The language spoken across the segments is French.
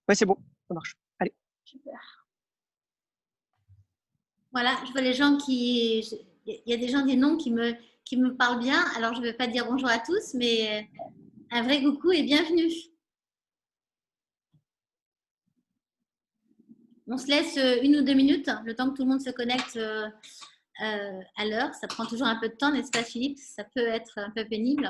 Ouais, c'est bon, ça marche. Allez. Super. Voilà, je vois les gens qui. Il y a des gens, des noms qui me parlent bien. Alors, je ne vais pas dire bonjour à tous, mais un vrai coucou et bienvenue. On se laisse 1 ou 2 minutes, le temps que tout le monde se connecte à l'heure. Ça prend toujours un peu de temps, n'est-ce pas, Philippe? Ça peut être un peu pénible.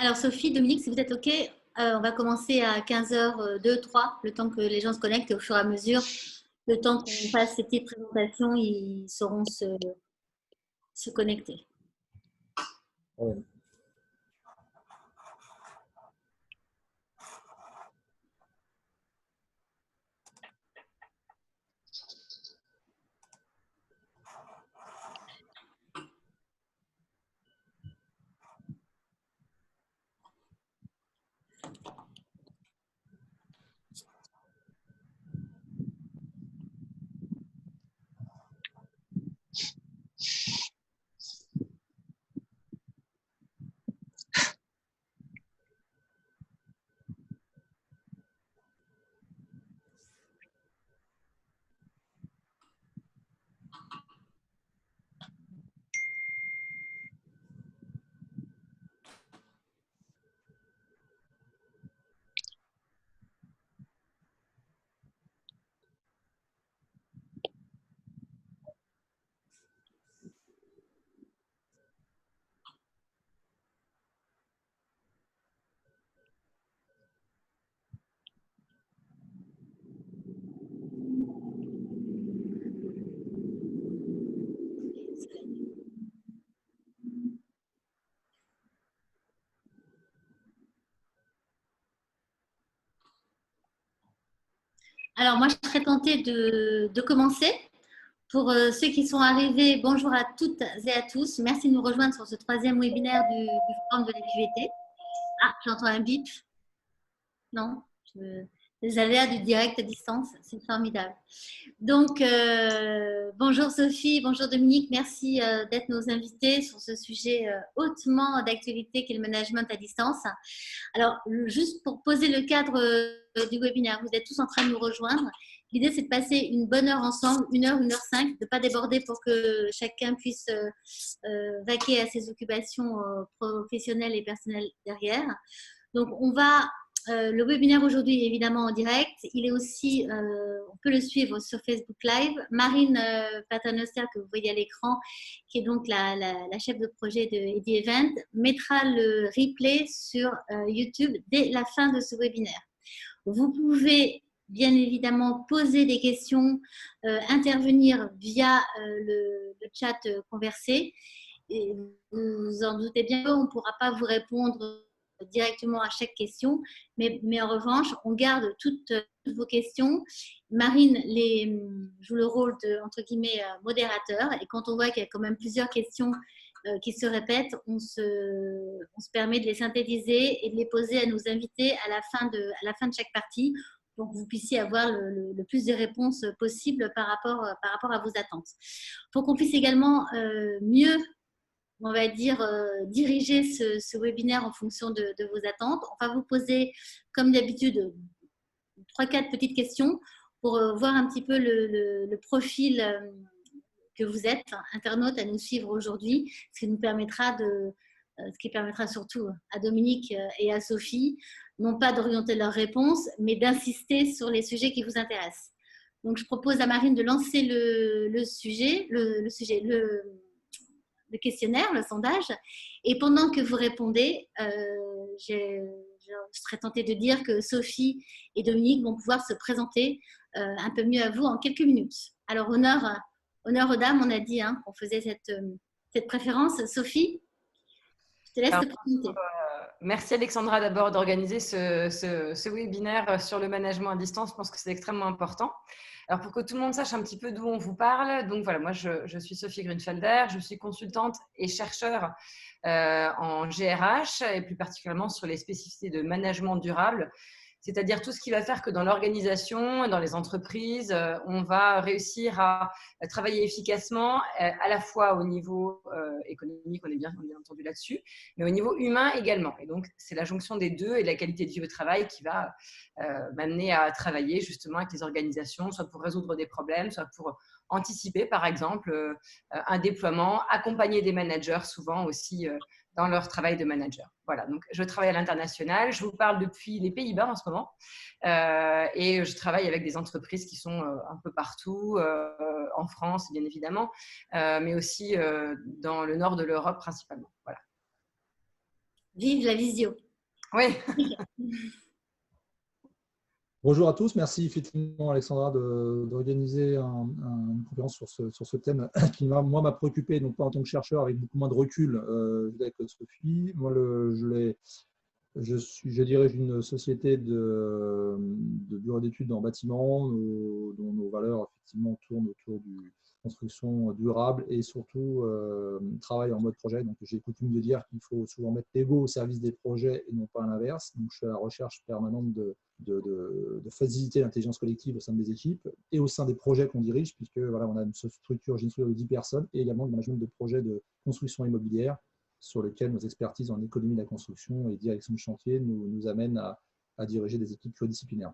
Alors, Sophie, Dominique, si vous êtes OK, on va commencer à 15h02, 3, le temps que les gens se connectent et au fur et à mesure, le temps qu'on passe ces petites présentations, ils sauront se connecter. Ouais. Alors, moi, je serais tentée de commencer. Pour ceux qui sont arrivés, bonjour à toutes et à tous. Merci de nous rejoindre sur ce troisième webinaire du Forum de la QVT. Ah, j'entends un bip. Non, les aléas du direct à distance, c'est formidable. Donc, bonjour Sophie, bonjour Dominique, merci d'être nos invités sur ce sujet hautement d'actualité qu'est le management à distance. Alors, juste pour poser le cadre du webinaire, vous êtes tous en train de nous rejoindre. L'idée, c'est de passer une bonne heure ensemble, 1 heure, 1 h 5, de ne pas déborder pour que chacun puisse vaquer à ses occupations professionnelles et personnelles derrière. Donc, le webinaire aujourd'hui est évidemment en direct. Il est aussi, on peut le suivre sur Facebook Live. Marine Paternoster, que vous voyez à l'écran, qui est donc la chef de projet de Eddy Event, mettra le replay sur YouTube dès la fin de ce webinaire. Vous pouvez bien évidemment poser des questions, intervenir via le chat conversé. Et vous en doutez bien, on ne pourra pas vous répondre directement à chaque question, mais en revanche, on garde toutes vos questions. Marine joue le rôle de, entre guillemets, modérateur, et quand on voit qu'il y a quand même plusieurs questions qui se répètent, on se permet de les synthétiser et de les poser à nos invités à la fin de chaque partie, pour que vous puissiez avoir le plus de réponses possibles par rapport à vos attentes. Pour qu'on puisse également mieux, on va dire, diriger ce webinaire en fonction de vos attentes, on va vous poser, comme d'habitude, 3-4 petites questions pour voir un petit peu le profil que vous êtes, internaute, à nous suivre aujourd'hui, ce qui permettra surtout à Dominique et à Sophie, non pas d'orienter leurs réponses, mais d'insister sur les sujets qui vous intéressent. Donc, je propose à Marine de lancer le questionnaire, le sondage. Et pendant que vous répondez, je serais tentée de dire que Sophie et Dominique vont pouvoir se présenter un peu mieux à vous en quelques minutes. Alors, honneur aux dames, on a dit qu'on faisait cette préférence. Sophie, je te laisse Alors, te présenter. merci Alexandra d'abord d'organiser ce webinaire sur le management à distance. Je pense que c'est extrêmement important. Alors, pour que tout le monde sache un petit peu d'où on vous parle, donc voilà, moi je suis Sophie Grunfelder, je suis consultante et chercheur en GRH et plus particulièrement sur les spécificités de management durable. C'est-à-dire tout ce qui va faire que dans l'organisation, dans les entreprises, on va réussir à travailler efficacement, à la fois au niveau économique, on est bien entendu là-dessus, mais au niveau humain également. Et donc, c'est la jonction des deux et de la qualité de vie au travail qui va m'amener à travailler justement avec les organisations, soit pour résoudre des problèmes, soit pour anticiper, par exemple, un déploiement, accompagner des managers souvent aussi dans leur travail de manager. Voilà, donc je travaille à l'international, je vous parle depuis les Pays-Bas en ce moment et je travaille avec des entreprises qui sont un peu partout, en France bien évidemment, mais aussi dans le nord de l'Europe principalement. Voilà. Vive la visio. Oui. Bonjour à tous, merci effectivement Alexandra d'organiser une conférence sur ce thème qui moi m'a préoccupé, donc pas en tant que chercheur avec beaucoup moins de recul avec Sophie. Moi je dirige une société de bureau d'études en bâtiment dont nos valeurs effectivement tournent autour du construction durable et surtout travail en mode projet. Donc j'ai coutume de dire qu'il faut souvent mettre l'ego au service des projets et non pas l'inverse. Donc je fais la recherche permanente de faciliter l'intelligence collective au sein des équipes et au sein des projets qu'on dirige, puisque voilà, on a une structure, j'ai une structure de 10 personnes et également le management de projets de construction immobilière sur lequel nos expertises en économie de la construction et direction de chantier nous amènent à diriger des équipes pluridisciplinaires.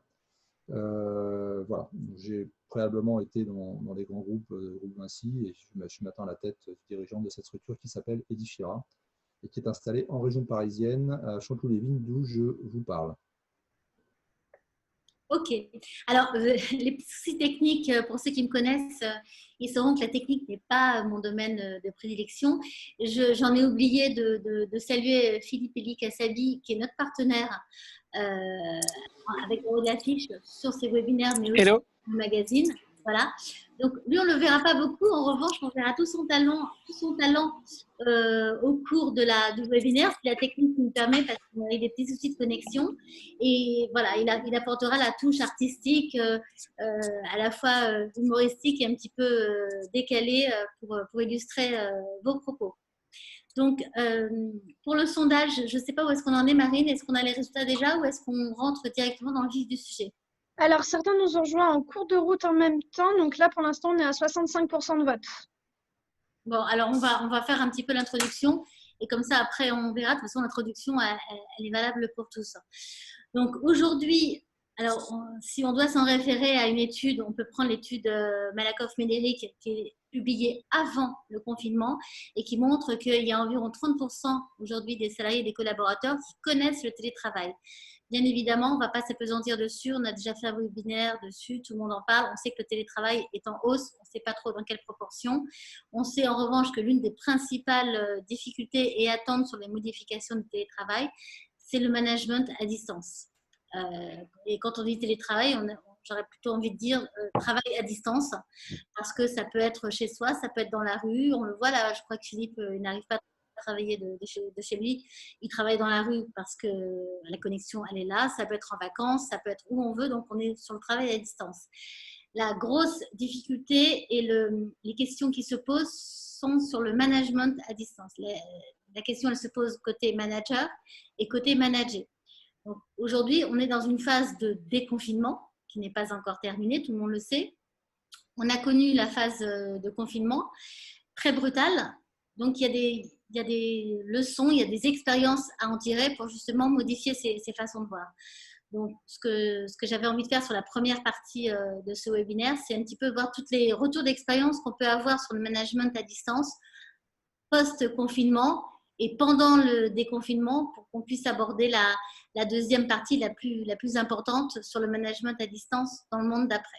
Voilà, j'ai préalablement été dans des grands groupes, groupe Vinci, et je suis maintenant à la tête dirigeante de cette structure qui s'appelle Edifiera et qui est installée en région parisienne, à Chanteloup-les-Vignes, d'où je vous parle. Ok. Alors, les petits soucis techniques, pour ceux qui me connaissent, ils sauront que la technique n'est pas mon domaine de prédilection. J'en ai oublié de saluer Philippe Elie Kassabi, qui est notre partenaire avec le haut de l'affiche sur ces webinaires, mais aussi Hello. le magazine. Voilà. Donc, lui, on ne le verra pas beaucoup. En revanche, on verra tout son talent au cours du webinaire, si la technique nous permet, parce qu'on a eu des petits soucis de connexion. Et voilà, il apportera la touche artistique, à la fois humoristique et un petit peu décalée pour illustrer vos propos. Donc, pour le sondage, je ne sais pas où est-ce qu'on en est, Marine. Est-ce qu'on a les résultats déjà ou est-ce qu'on rentre directement dans le vif du sujet? Alors, certains nous ont rejoints en cours de route en même temps. Donc là, pour l'instant, on est à 65% de vote. Bon, alors on va faire un petit peu l'introduction et comme ça, après, on verra. De toute façon, l'introduction, elle est valable pour tous. Donc, aujourd'hui, alors, si on doit s'en référer à une étude, on peut prendre l'étude Malakoff-Médéric qui est publiée avant le confinement et qui montre qu'il y a environ 30% aujourd'hui des salariés et des collaborateurs qui connaissent le télétravail. Bien évidemment, on ne va pas s'apesantir dessus. On a déjà fait un webinaire dessus. Tout le monde en parle. On sait que le télétravail est en hausse. On ne sait pas trop dans quelle proportion. On sait en revanche que l'une des principales difficultés et attentes sur les modifications du télétravail, c'est le management à distance. Et quand on dit télétravail, j'aurais plutôt envie de dire travail à distance, parce que ça peut être chez soi, ça peut être dans la rue. On le voit là, je crois que Philippe n'arrive pas à travailler de chez lui. Il travaille dans la rue parce que la connexion, elle est là. Ça peut être en vacances, ça peut être où on veut. Donc, on est sur le travail à distance. La grosse difficulté et les questions qui se posent sont sur le management à distance. La question, elle se pose côté manager et côté manager. Aujourd'hui, on est dans une phase de déconfinement qui n'est pas encore terminée, tout le monde le sait. On a connu la phase de confinement très brutale. Donc, il y a des leçons, il y a des expériences à en tirer pour justement modifier ces façons de voir. Donc, ce que j'avais envie de faire sur la première partie de ce webinaire, c'est un petit peu voir tous les retours d'expérience qu'on peut avoir sur le management à distance post-confinement et pendant le déconfinement pour qu'on puisse aborder la deuxième partie la plus importante sur le management à distance dans le monde d'après.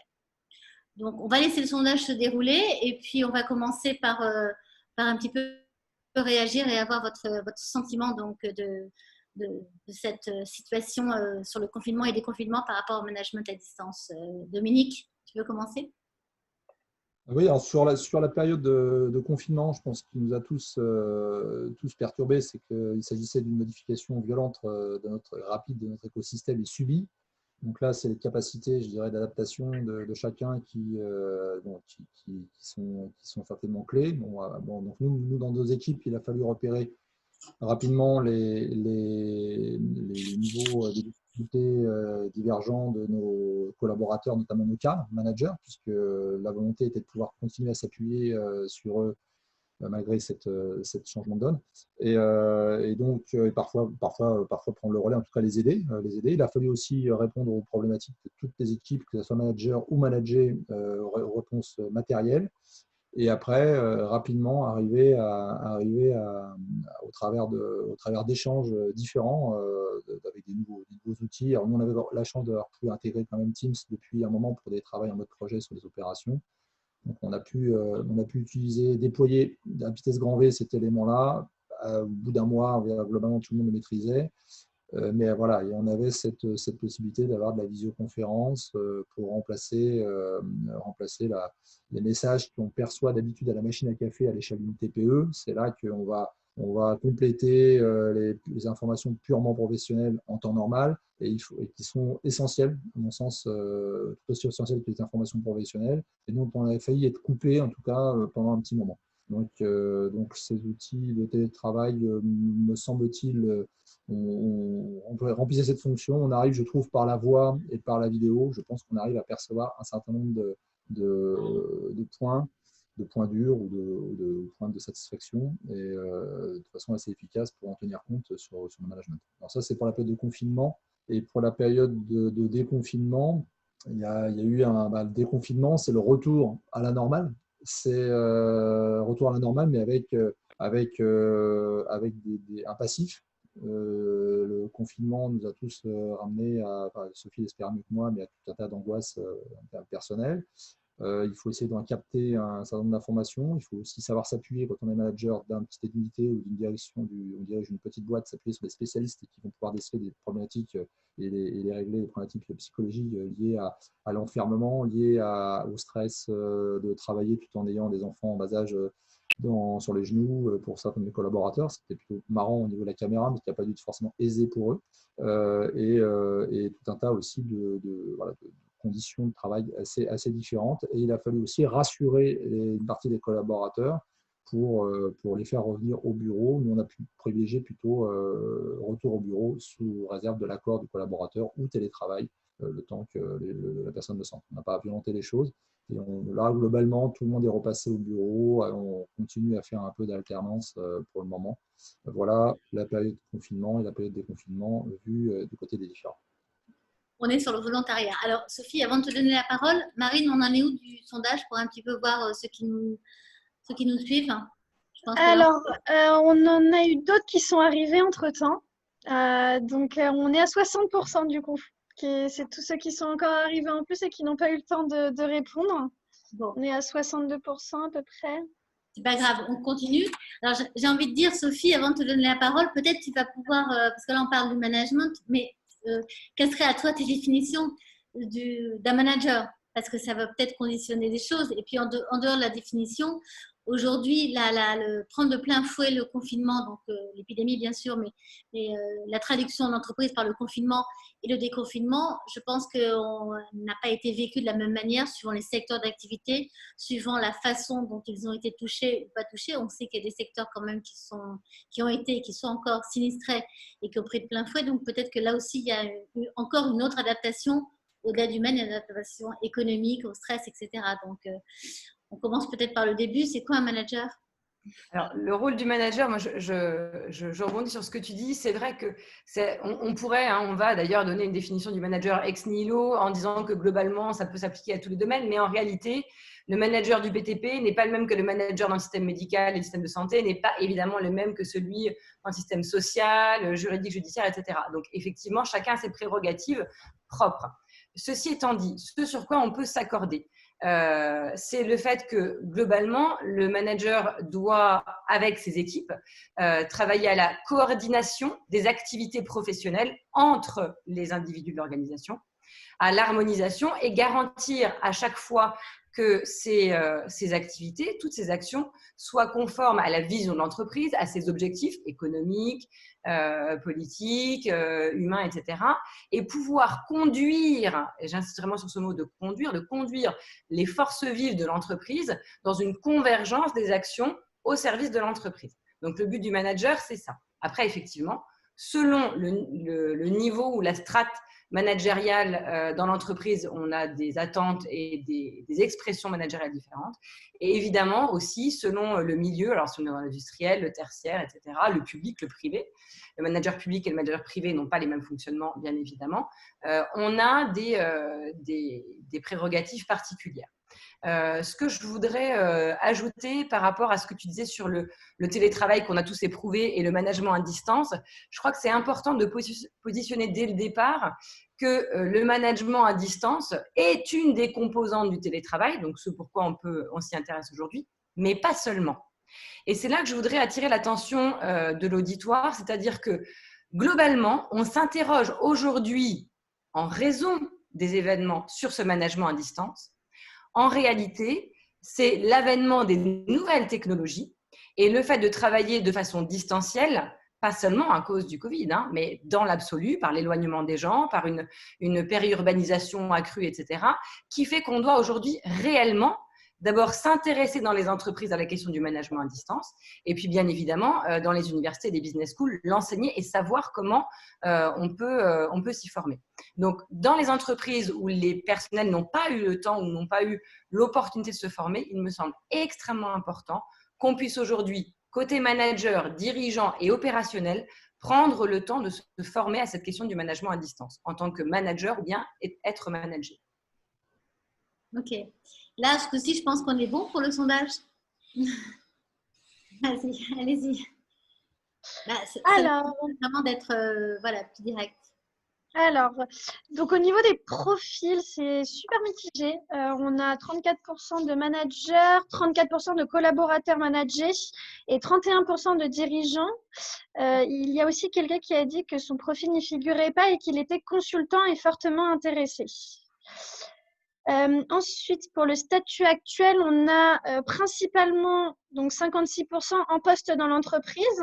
Donc, on va laisser le sondage se dérouler et puis on va commencer par un petit peu réagir et avoir votre sentiment donc, de cette situation sur le confinement et déconfinement par rapport au management à distance. Dominique, tu veux commencer? Oui, alors sur la période de confinement, je pense qu'il nous a tous perturbés, c'est qu'il s'agissait d'une modification violente rapide de notre écosystème et subie. Donc là, c'est les capacités, je dirais, d'adaptation de chacun qui sont certainement clés. Donc nous, dans nos équipes, il a fallu repérer rapidement les niveaux de difficulté divergents de nos collaborateurs, notamment nos cadres, managers, puisque la volonté était de pouvoir continuer à s'appuyer sur eux malgré cette changement de donne. Et donc, parfois prendre le relais, en tout cas les aider. Il a fallu aussi répondre aux problématiques de toutes les équipes, que ce soit manager ou manager, réponse matérielle. Et après, rapidement, au travers d'échanges différents, avec des nouveaux outils. Alors, nous, on avait la chance d'avoir pu intégrer quand même Teams depuis un moment pour des travaux en mode projet sur les opérations. Donc, on a pu déployer à vitesse grand V cet élément-là. Au bout d'un mois, globalement, tout le monde le maîtrisait. Mais voilà, et on avait cette possibilité d'avoir de la visioconférence pour remplacer les messages qu'on perçoit d'habitude à la machine à café à l'échelle d'une TPE. C'est là qu'on va compléter les informations purement professionnelles en temps normal et qui sont essentielles, à mon sens, tout aussi essentielles que les informations professionnelles. Et donc, on avait failli être coupé, en tout cas, pendant un petit moment. Donc ces outils de télétravail, me semble-t-il, on remplir cette fonction. On arrive, je trouve, par la voix et par la vidéo, je pense qu'on arrive à percevoir un certain nombre de points durs ou de points de satisfaction et de façon assez efficace pour en tenir compte sur le management. Alors ça, c'est pour la période de confinement. Et pour la période de déconfinement, il y a eu le déconfinement, c'est le retour à la normale. C'est retour à la normale, mais avec un passif. Le confinement nous a tous ramenés Sophie l'espère mieux que moi, mais à tout un tas d'angoisses personnelles. Il faut essayer d'en capter un certain nombre d'informations. Il faut aussi savoir s'appuyer quand on est manager d'un petit unité ou d'une direction, on dirige une petite boîte, s'appuyer sur des spécialistes qui vont pouvoir déceler des problématiques et les régler, les problématiques psychologiques liées à l'enfermement, liées au stress de travailler tout en ayant des enfants en bas âge sur les genoux pour certains de mes collaborateurs. C'était plutôt marrant au niveau de la caméra, mais qui n'a pas dû être forcément aisé pour eux. Et tout un tas aussi de conditions de travail assez différentes. Et il a fallu aussi rassurer une partie des collaborateurs pour les faire revenir au bureau. Nous, on a pu privilégier plutôt retour au bureau sous réserve de l'accord du collaborateur ou télétravail, le temps que la personne le sente. On n'a pas violenté les choses. Et là, globalement, tout le monde est repassé au bureau. On continue à faire un peu d'alternance pour le moment. Voilà la période de confinement et la période de déconfinement vue du côté des différents. On est sur le volontariat. Alors, Sophie, avant de te donner la parole, Marine, on en est où du sondage pour un petit peu voir ceux qui nous suivent? Alors, on en a eu d'autres qui sont arrivés entre-temps. Donc, on est à 60% du coup. C'est tous ceux qui sont encore arrivés en plus et qui n'ont pas eu le temps de répondre. Bon. On est à 62% à peu près. C'est pas grave, on continue. Alors, j'ai envie de dire, Sophie, avant de te donner la parole, peut-être tu vas pouvoir, parce que là, on parle du management, mais quelles seraient à toi tes définitions d'un manager? Parce que ça va peut-être conditionner des choses. Et puis, en dehors de la définition, aujourd'hui, prendre de plein fouet le confinement, donc l'épidémie bien sûr, mais la traduction en entreprise par le confinement et le déconfinement, je pense qu'on n'a pas été vécu de la même manière suivant les secteurs d'activité, suivant la façon dont ils ont été touchés ou pas touchés. On sait qu'il y a des secteurs quand même qui ont été et qui sont encore sinistrés et qui ont pris de plein fouet. Donc peut-être que là aussi, il y a encore une autre adaptation au-delà du humain, une adaptation économique, au stress, etc. Donc, on commence peut-être par le début. C'est quoi un manager? Alors, le rôle du manager, moi, je rebondis sur ce que tu dis. C'est vrai que on pourrait, on va d'ailleurs donner une définition du manager ex nihilo en disant que globalement, ça peut s'appliquer à tous les domaines, mais en réalité, le manager du BTP n'est pas le même que le manager dans le système médical et le système de santé, n'est pas évidemment le même que celui dans le système social, juridique, judiciaire, etc. Donc, effectivement, chacun a ses prérogatives propres. Ceci étant dit, ce sur quoi on peut s'accorder, c'est le fait que globalement, le manager doit, avec ses équipes, travailler à la coordination des activités professionnelles entre les individus de l'organisation, à l'harmonisation et garantir à chaque fois que ces activités, toutes ces actions soient conformes à la vision de l'entreprise, à ses objectifs économiques, politiques, humains, etc. Et pouvoir conduire, et j'insiste vraiment sur ce mot de conduire les forces vives de l'entreprise dans une convergence des actions au service de l'entreprise. Donc, le but du manager, c'est ça. Après, effectivement, selon le niveau ou la strate managériale dans l'entreprise, on a des attentes et des expressions managériales différentes. Et évidemment aussi, selon le milieu, alors si on est dans l'industriel, le tertiaire, etc., le public, le privé, le manager public et le manager privé n'ont pas les mêmes fonctionnements, bien évidemment, on a des prérogatives particulières. Ce que je voudrais ajouter par rapport à ce que tu disais sur le télétravail qu'on a tous éprouvé et le management à distance, je crois que c'est important de positionner dès le départ que le management à distance est une des composantes du télétravail, donc ce pourquoi on s'y intéresse aujourd'hui, mais pas seulement. Et c'est là que je voudrais attirer l'attention de l'auditoire, c'est-à-dire que globalement, on s'interroge aujourd'hui en raison des événements sur ce management à distance. En réalité, c'est l'avènement des nouvelles technologies et le fait de travailler de façon distancielle, pas seulement à cause du Covid, mais dans l'absolu, par l'éloignement des gens, par une périurbanisation accrue, etc., qui fait qu'on doit aujourd'hui réellement d'abord s'intéresser dans les entreprises à la question du management à distance et puis bien évidemment dans les universités et les business schools, l'enseigner et savoir comment on peut s'y former. Donc, dans les entreprises où les personnels n'ont pas eu le temps ou n'ont pas eu l'opportunité de se former, il me semble extrêmement important qu'on puisse aujourd'hui, côté manager, dirigeant et opérationnel, prendre le temps de se former à cette question du management à distance en tant que manager ou bien être managé. Ok. Là, ce coup-ci, je pense qu'on est bon pour le sondage. Vas-y, allez-y. Alors, vraiment d'être voilà, plus direct. Alors, donc au niveau des profils, c'est super mitigé. On a 34% de managers, 34% de collaborateurs managés et 31% de dirigeants. Il y a aussi quelqu'un qui a dit que son profil n'y figurait pas et qu'il était consultant et fortement intéressé. Ensuite, pour le statut actuel, on a principalement donc 56% en poste dans l'entreprise.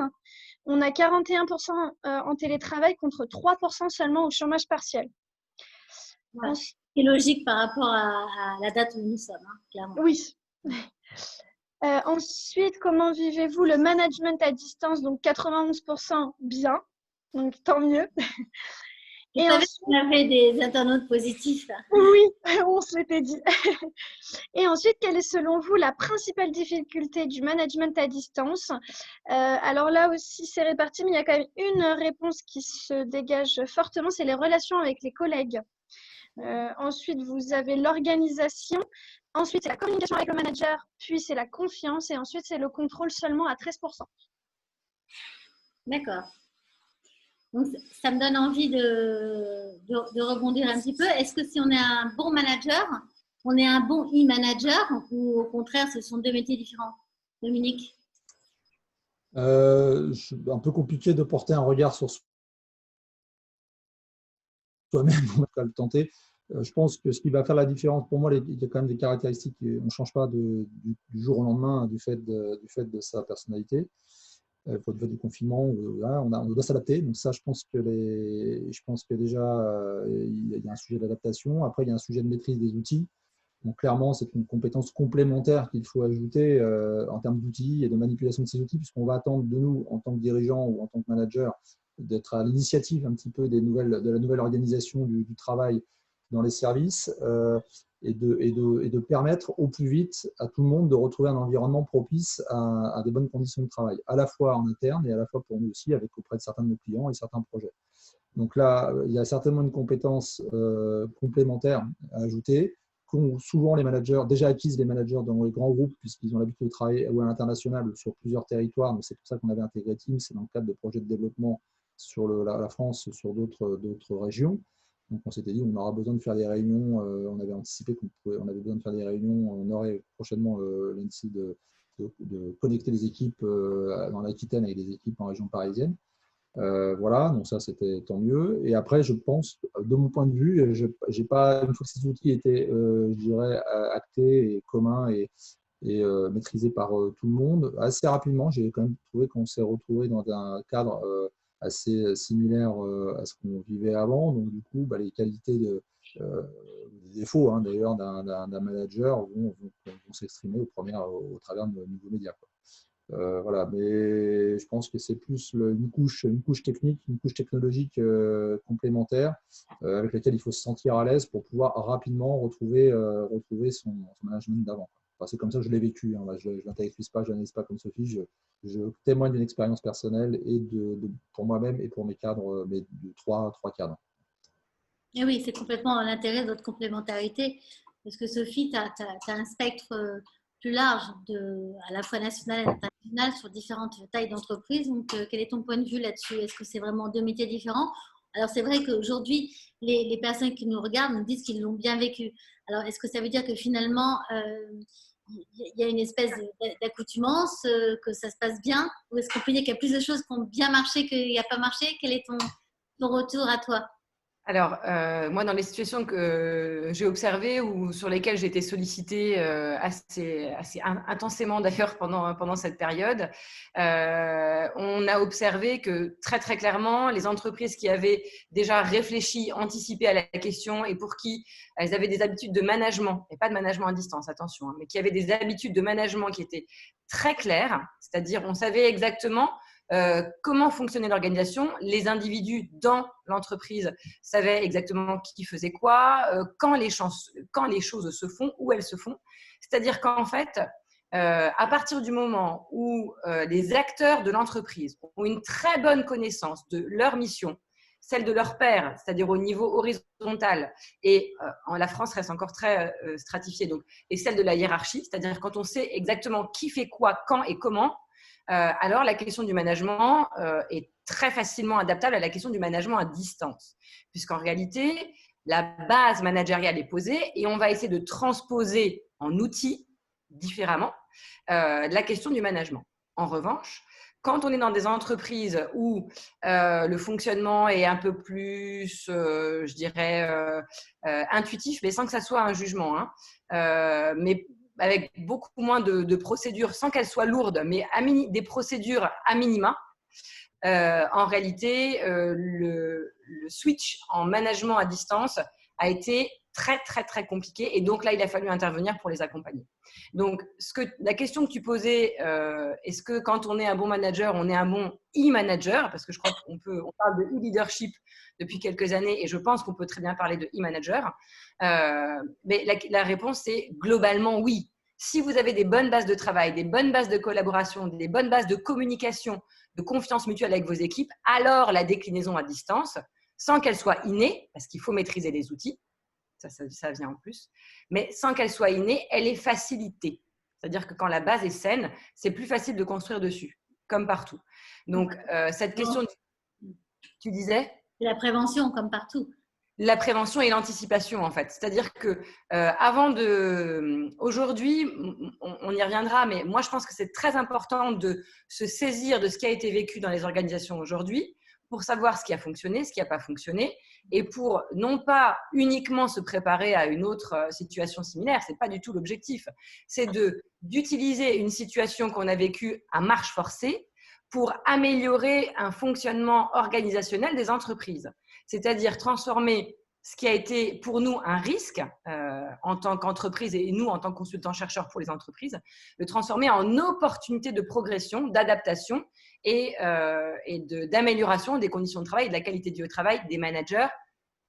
On a 41% en télétravail contre 3% seulement au chômage partiel. Ouais. C'est logique par rapport à la date où nous sommes, clairement. Oui. Ensuite, comment vivez-vous le management à distance? Donc 91% bien, donc tant mieux. Et ensuite, on avait des internautes positifs. Oui, on se l'était dit. Et ensuite, quelle est selon vous la principale difficulté du management à distance? Alors là aussi, c'est réparti, mais il y a quand même une réponse qui se dégage fortement, c'est les relations avec les collègues. Ensuite, vous avez l'organisation. Ensuite, c'est la communication avec le manager. Puis, c'est la confiance. Et ensuite, c'est le contrôle seulement à 13%. D'accord. Donc, ça me donne envie de rebondir un petit peu. Est-ce que si on est un bon manager, on est un bon e-manager ou au contraire, ce sont deux métiers différents? Dominique? Un peu compliqué de porter un regard sur soi-même, on va le tenter. Je pense que ce qui va faire la différence pour moi, il y a quand même des caractéristiques, on ne change pas du jour au lendemain du fait de sa personnalité. Pour du confinement, on doit s'adapter. Donc ça, je pense que déjà, il y a un sujet d'adaptation. Après, il y a un sujet de maîtrise des outils. Donc clairement, c'est une compétence complémentaire qu'il faut ajouter en termes d'outils et de manipulation de ces outils, puisqu'on va attendre de nous, en tant que dirigeant ou en tant que manager, d'être à l'initiative un petit peu de la nouvelle organisation du travail dans les services et de permettre au plus vite à tout le monde de retrouver un environnement propice à des bonnes conditions de travail, à la fois en interne et à la fois pour nous aussi, auprès de certains de nos clients et certains projets. Donc là, il y a certainement une compétence complémentaire à ajouter, qu'ont souvent les managers, déjà acquises les managers dans les grands groupes, puisqu'ils ont l'habitude de travailler à l'international ou sur plusieurs territoires. C'est pour ça qu'on avait intégré Teams, c'est dans le cadre de projets de développement sur la France, sur d'autres régions. Donc on s'était dit on aura besoin de faire des réunions, on avait anticipé qu'on avait besoin de faire des réunions, on aurait prochainement l'ANSSI de connecter les équipes dans l'Aquitaine avec des équipes en région parisienne. Voilà, donc ça c'était tant mieux. Et après, je pense, de mon point de vue, j'ai pas, une fois que ces outils étaient, je dirais, actés et communs et maîtrisés par tout le monde, assez rapidement, j'ai quand même trouvé qu'on s'est retrouvé dans un cadre assez similaire à ce qu'on vivait avant. Donc du coup, bah, les qualités les défauts hein, d'ailleurs d'un manager vont s'exprimer au travers de nouveaux médias, quoi. Voilà, mais je pense que c'est plus une couche technique, une couche technologique complémentaire avec laquelle il faut se sentir à l'aise pour pouvoir rapidement retrouver son management d'avant. Enfin, c'est comme ça que je l'ai vécu. Hein. Je ne l'intellectualise pas, je n'analyse pas comme Sophie. Je témoigne d'une expérience personnelle et pour moi-même et pour mes cadres, mes trois cadres. Et oui, c'est complètement l'intérêt de votre complémentarité. Parce que Sophie, tu as un spectre plus large, à la fois national et international, sur différentes tailles d'entreprise. Donc, quel est ton point de vue là-dessus? Est-ce que c'est vraiment deux métiers différents? Alors, c'est vrai qu'aujourd'hui, les personnes qui nous regardent nous disent qu'ils l'ont bien vécu. Alors, est-ce que ça veut dire que finalement, il y a une espèce d'accoutumance, que ça se passe bien? Ou est-ce qu'on peut dire qu'il y a plus de choses qui ont bien marché qu'il n'y a pas marché? Quel est ton retour à toi? Alors, moi, dans les situations que j'ai observées ou sur lesquelles j'ai été sollicitée assez intensément d'ailleurs pendant cette période, on a observé que très, très clairement, les entreprises qui avaient déjà réfléchi, anticipé à la question et pour qui elles avaient des habitudes de management, et pas de management à distance, attention, hein, mais qui avaient des habitudes de management qui étaient très claires, c'est-à-dire on savait exactement comment fonctionnait l'organisation, les individus dans l'entreprise savaient exactement qui faisait quoi, quand les choses se font, où elles se font. C'est-à-dire qu'en fait, à partir du moment où les acteurs de l'entreprise ont une très bonne connaissance de leur mission, celle de leur pairs, c'est-à-dire au niveau horizontal, et la France reste encore très stratifiée, donc, et celle de la hiérarchie, c'est-à-dire quand on sait exactement qui fait quoi, quand et comment, alors la question du management est très facilement adaptable à la question du management à distance, puisqu'en réalité, la base managériale est posée et on va essayer de transposer en outils différemment la question du management. En revanche, quand on est dans des entreprises où le fonctionnement est un peu plus, je dirais, intuitif, mais sans que ça soit un jugement, hein, mais avec beaucoup moins de procédures, sans qu'elles soient lourdes, mais des procédures à minima, en réalité, le switch en management à distance a été très, très, très compliqué. Et donc là, il a fallu intervenir pour les accompagner. Donc, la question que tu posais, est-ce que quand on est un bon manager, on est un bon e-manager? Parce que je crois qu'on parle de e-leadership depuis quelques années et je pense qu'on peut très bien parler de e-manager. Mais la réponse est globalement oui. Si vous avez des bonnes bases de travail, des bonnes bases de collaboration, des bonnes bases de communication, de confiance mutuelle avec vos équipes, alors la déclinaison à distance, sans qu'elle soit innée, parce qu'il faut maîtriser les outils, ça vient en plus, mais sans qu'elle soit innée, elle est facilitée. C'est-à-dire que quand la base est saine, c'est plus facile de construire dessus, comme partout. Donc, cette question, tu disais ? La prévention, comme partout. La prévention et l'anticipation, en fait. C'est-à-dire que aujourd'hui, on y reviendra, mais moi, je pense que c'est très important de se saisir de ce qui a été vécu dans les organisations aujourd'hui pour savoir ce qui a fonctionné, ce qui n'a pas fonctionné, et pour non pas uniquement se préparer à une autre situation similaire, ce n'est pas du tout l'objectif. C'est d'utiliser une situation qu'on a vécue à marche forcée pour améliorer un fonctionnement organisationnel des entreprises. C'est-à-dire transformer ce qui a été pour nous un risque en tant qu'entreprise et nous en tant que consultants-chercheurs pour les entreprises, le transformer en opportunité de progression, d'adaptation et d'amélioration des conditions de travail et de la qualité du travail des managers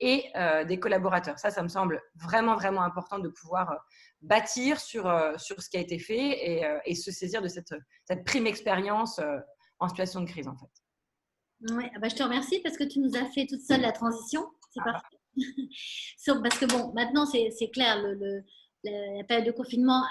et des collaborateurs. Ça me semble vraiment, vraiment important de pouvoir bâtir sur ce qui a été fait et se saisir de cette prime expérience en situation de crise, en fait. Ouais, bah je te remercie parce que tu nous as fait toute seule la transition. C'est parfait. Parce que bon, maintenant c'est clair, la période de confinement,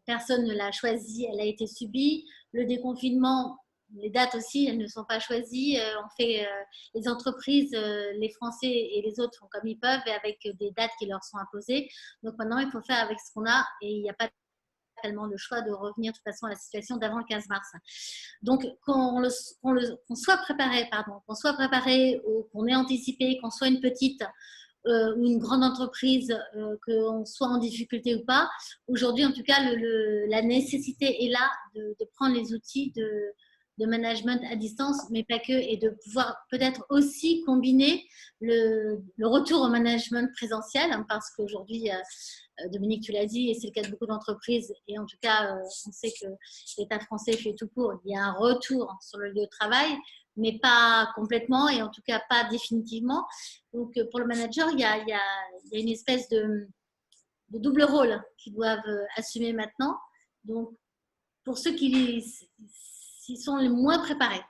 personne ne l'a choisie, elle a été subie. Le déconfinement, les dates aussi, elles ne sont pas choisies. Les entreprises, les Français et les autres font comme ils peuvent et avec des dates qui leur sont imposées. Donc maintenant, il faut faire avec ce qu'on a et il n'y a pas tellement le choix de revenir de toute façon à la situation d'avant le 15 mars. Donc, qu'on soit préparé, qu'on ait anticipé, qu'on soit une petite ou une grande entreprise, qu'on soit en difficulté ou pas, aujourd'hui, en tout cas, la nécessité est là de prendre les outils de management à distance, mais pas que, et de pouvoir peut-être aussi combiner le retour au management présentiel, hein, parce qu'aujourd'hui, Dominique, tu l'as dit, et c'est le cas de beaucoup d'entreprises, et en tout cas, on sait que l'État français fait tout pour, il y a un retour sur le lieu de travail, mais pas complètement, et en tout cas pas définitivement. Donc, pour le manager, il y a une espèce de double rôle qu'ils doivent assumer maintenant. Donc, pour ceux qui sont les moins préparés,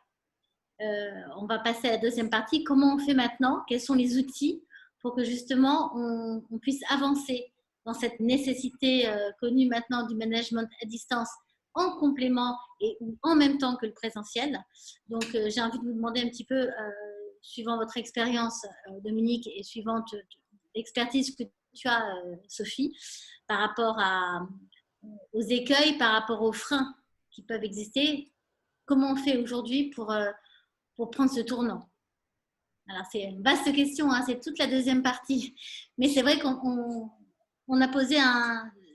on va passer à la deuxième partie. Comment on fait maintenant? Quels sont les outils pour que justement on puisse avancer dans cette nécessité connue maintenant du management à distance en complément et ou en même temps que le présentiel. Donc, j'ai envie de vous demander un petit peu, suivant votre expérience, Dominique, et suivant l'expertise que tu as, Sophie, par rapport aux écueils, par rapport aux freins qui peuvent exister. Comment on fait aujourd'hui pour prendre ce tournant? Alors, c'est une vaste question, hein, c'est toute la deuxième partie. Mais c'est vrai qu'on a posé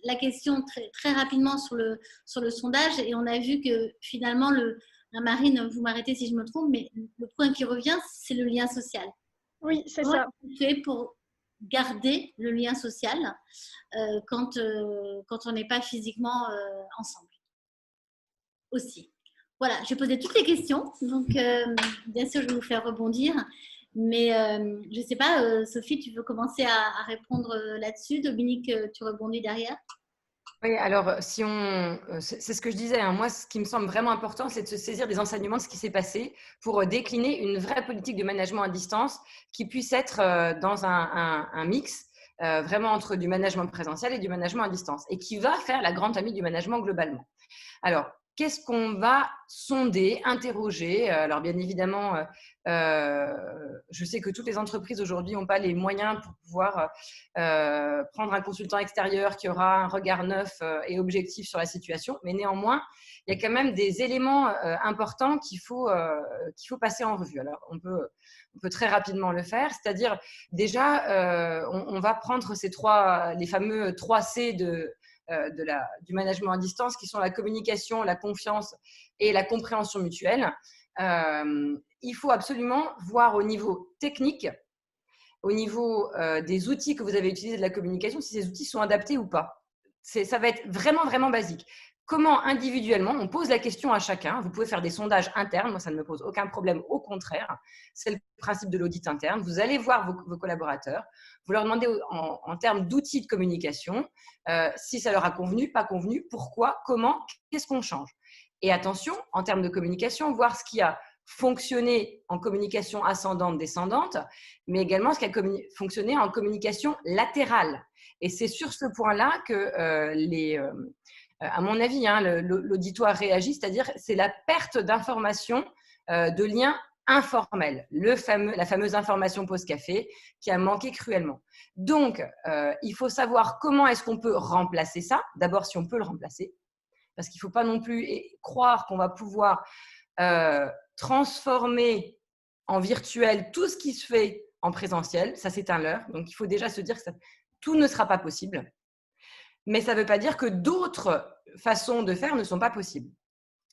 la question très, très rapidement sur le sondage et on a vu que finalement, Marine, vous m'arrêtez si je me trompe, mais le point qui revient, c'est le lien social. Oui, c'est ça. Comment on fait pour garder le lien social quand on n'est pas physiquement ensemble aussi? Voilà, je vais poser toutes les questions, donc bien sûr je vais vous faire rebondir, mais je ne sais pas, Sophie, tu veux commencer à répondre là-dessus? Dominique, tu rebondis derrière? Oui, alors c'est ce que je disais, hein. Moi, ce qui me semble vraiment important, c'est de se saisir des enseignements de ce qui s'est passé pour décliner une vraie politique de management à distance qui puisse être dans un mix vraiment entre du management présentiel et du management à distance et qui va faire la grande famille du management globalement. Alors, qu'est-ce qu'on va sonder, interroger? Alors, bien évidemment, je sais que toutes les entreprises aujourd'hui n'ont pas les moyens pour pouvoir prendre un consultant extérieur qui aura un regard neuf et objectif sur la situation. Mais néanmoins, il y a quand même des éléments importants qu'il faut passer en revue. Alors, on peut très rapidement le faire. C'est-à-dire, déjà, on va prendre les fameux 3C du management à distance, qui sont la communication, la confiance et la compréhension mutuelle. Il faut absolument voir au niveau technique, au niveau des outils que vous avez utilisés de la communication, si ces outils sont adaptés ou pas. Ça va être vraiment, vraiment basique. Comment individuellement, on pose la question à chacun. Vous pouvez faire des sondages internes, moi ça ne me pose aucun problème, au contraire. C'est le principe de l'audit interne. Vous allez voir vos collaborateurs, vous leur demandez en termes d'outils de communication, si ça leur a convenu, pas convenu, pourquoi, comment, qu'est-ce qu'on change. Et attention, en termes de communication, voir ce qui a fonctionné en communication ascendante, descendante, mais également ce qui a fonctionné en communication latérale. Et c'est sur ce point-là que à mon avis, hein, l'auditoire réagit, c'est-à-dire c'est la perte d'informations, de liens informels, la fameuse information pause-café qui a manqué cruellement. Donc, il faut savoir comment est-ce qu'on peut remplacer ça. D'abord, si on peut le remplacer, parce qu'il ne faut pas non plus croire qu'on va pouvoir transformer en virtuel tout ce qui se fait en présentiel. Ça, c'est un leurre. Donc, il faut déjà se dire que tout ne sera pas possible. Mais ça ne veut pas dire que d'autres façons de faire ne sont pas possibles.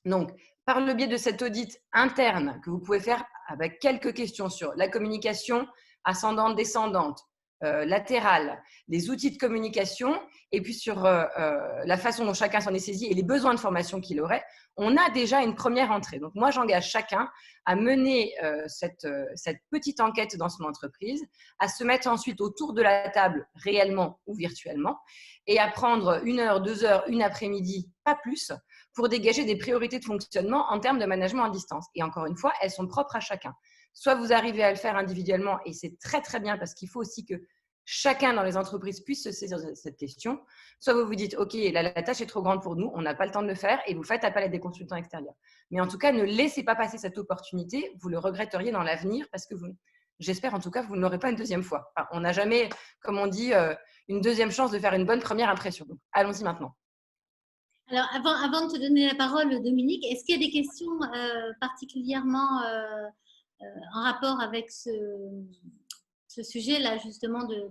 Donc, par le biais de cet audit interne que vous pouvez faire avec quelques questions sur la communication ascendante, descendante, latérale, les outils de communication, et puis sur la façon dont chacun s'en est saisi et les besoins de formation qu'il aurait, on a déjà une première entrée. Donc, moi, j'engage chacun à mener cette petite enquête dans son entreprise, à se mettre ensuite autour de la table réellement ou virtuellement, et à prendre 1 heure, 2 heures, une après-midi, pas plus, pour dégager des priorités de fonctionnement en termes de management à distance. Et encore une fois, elles sont propres à chacun. Soit vous arrivez à le faire individuellement, et c'est très très bien parce qu'il faut aussi que chacun dans les entreprises puisse se saisir de cette question. Soit vous vous dites, OK, la tâche est trop grande pour nous, on n'a pas le temps de le faire, et vous faites appel à des consultants extérieurs. Mais en tout cas, ne laissez pas passer cette opportunité, vous le regretteriez dans l'avenir parce que j'espère en tout cas que vous ne l'aurez pas une deuxième fois. Enfin, on n'a jamais, comme on dit, une deuxième chance de faire une bonne première impression. Donc, allons-y maintenant. Alors, avant de te donner la parole, Dominique, est-ce qu'il y a des questions particulièrement en rapport avec ce sujet-là, justement, de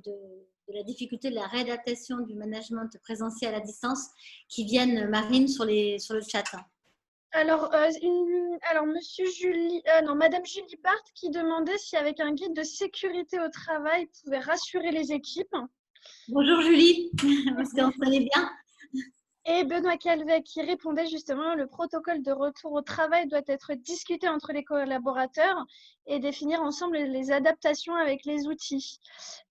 la difficulté de la réadaptation du management présentiel à distance qui viennent, Marine, sur le chat? Alors, Madame Julie Barthes qui demandait si avec un guide de sécurité au travail pouvait rassurer les équipes. Bonjour Julie, parce qu'on se connaît bien. Et Benoît Calvet qui répondait justement, le protocole de retour au travail doit être discuté entre les collaborateurs et définir ensemble les adaptations avec les outils.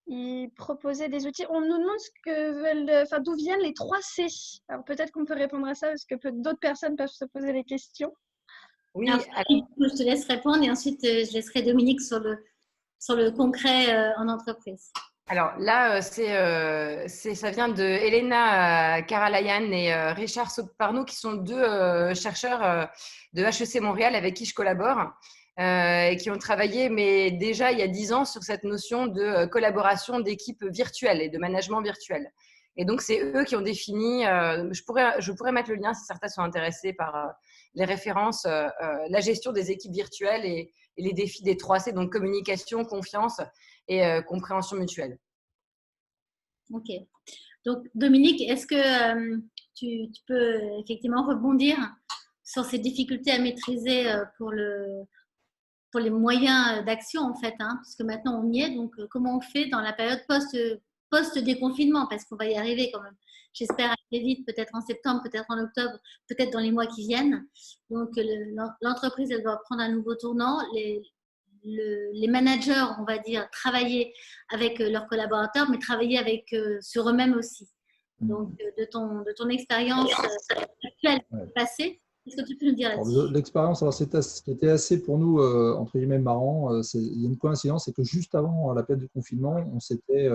Il proposait des outils. On nous demande d'où viennent les 3 C. Alors peut-être qu'on peut répondre à ça parce que d'autres personnes peuvent se poser les questions. Oui, alors, je te laisse répondre et ensuite je laisserai Dominique sur le concret en entreprise. Alors là, ça vient de Elena Karalayan et Richard Soparno, qui sont 2 chercheurs de HEC Montréal avec qui je collabore et qui ont travaillé, mais déjà il y a 10 ans, sur cette notion de collaboration d'équipes virtuelles et de management virtuel. Et donc, c'est eux qui ont défini, je pourrais mettre le lien si certains sont intéressés par les références, la gestion des équipes virtuelles et les défis des 3 C, donc communication, confiance et compréhension mutuelle. Ok. Donc, Dominique, est-ce que tu peux effectivement rebondir sur ces difficultés à maîtriser pour les moyens d'action, en fait, hein, parce que maintenant, on y est. Donc, comment on fait dans la période post-déconfinement, parce qu'on va y arriver quand même. J'espère assez vite, peut-être en septembre, peut-être en octobre, peut-être dans les mois qui viennent. Donc, l'entreprise, elle doit prendre un nouveau tournant. Les managers, on va dire, travailler avec leurs collaborateurs, mais travailler sur eux-mêmes aussi. Donc, de ton expérience actuelle, passée, qu'est-ce que tu peux nous dire là-dessus? L'expérience, alors ce qui était assez pour nous, entre guillemets, marrant, il y a une coïncidence, c'est que juste avant la période du confinement, on s'était,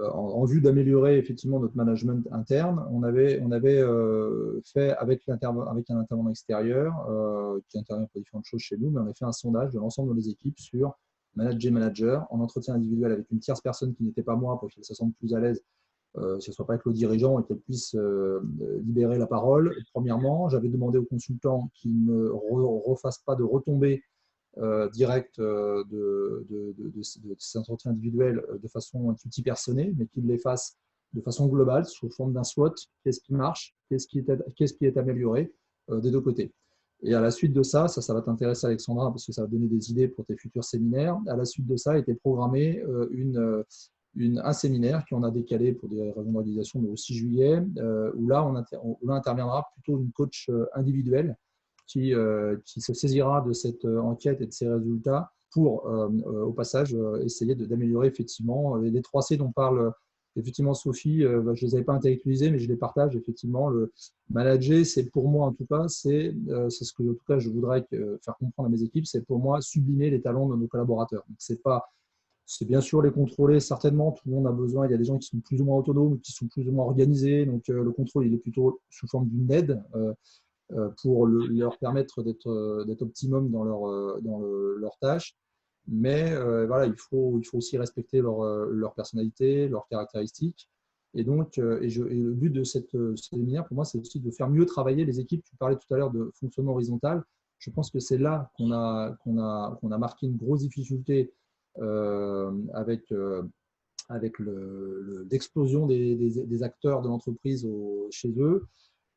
en vue d'améliorer effectivement notre management interne, on avait fait avec un intervenant extérieur qui intervient pour différentes choses chez nous, mais on a fait un sondage de l'ensemble des équipes sur manager en entretien individuel avec une tierce personne qui n'était pas moi pour qu'elle se sente plus à l'aise, que ce ne soit pas avec le dirigeant et qu'elle puisse libérer la parole. Premièrement, j'avais demandé aux consultants qu'ils ne refassent pas de retombées direct de ces entretiens individuels de façon multi-personnée, mais qu'ils les fassent de façon globale, sous forme d'un SWOT. Qu'est-ce qui marche, qu'est-ce qui est amélioré des 2 côtés. Et à la suite de ça va t'intéresser, Alexandra, parce que ça va donner des idées pour tes futurs séminaires. À la suite de ça, a été programmé un séminaire qu'on a décalé pour des raisons d'organisation, mais au 6 juillet, où là, on interviendra plutôt une coach individuelle qui se saisira de cette enquête et de ses résultats pour, au passage, essayer d'améliorer effectivement les 3 C dont parle effectivement Sophie. Je ne les avais pas intellectualisés, mais je les partage effectivement. Le manager, c'est pour moi en tout cas, c'est ce que en tout cas je voudrais faire comprendre à mes équipes, c'est pour moi sublimer les talents de nos collaborateurs. C'est bien sûr les contrôler, certainement, tout le monde a besoin. Il y a des gens qui sont plus ou moins autonomes, qui sont plus ou moins organisés, donc le contrôle il est plutôt sous forme d'une aide. Pour leur permettre d'être optimum dans leurs tâches. Mais voilà, il faut aussi respecter leur personnalité, leurs caractéristiques. Et donc, le but de ce séminaire, pour moi, c'est aussi de faire mieux travailler les équipes. Tu parlais tout à l'heure de fonctionnement horizontal. Je pense que c'est là qu'on a marqué une grosse difficulté avec l'explosion des acteurs de l'entreprise chez eux,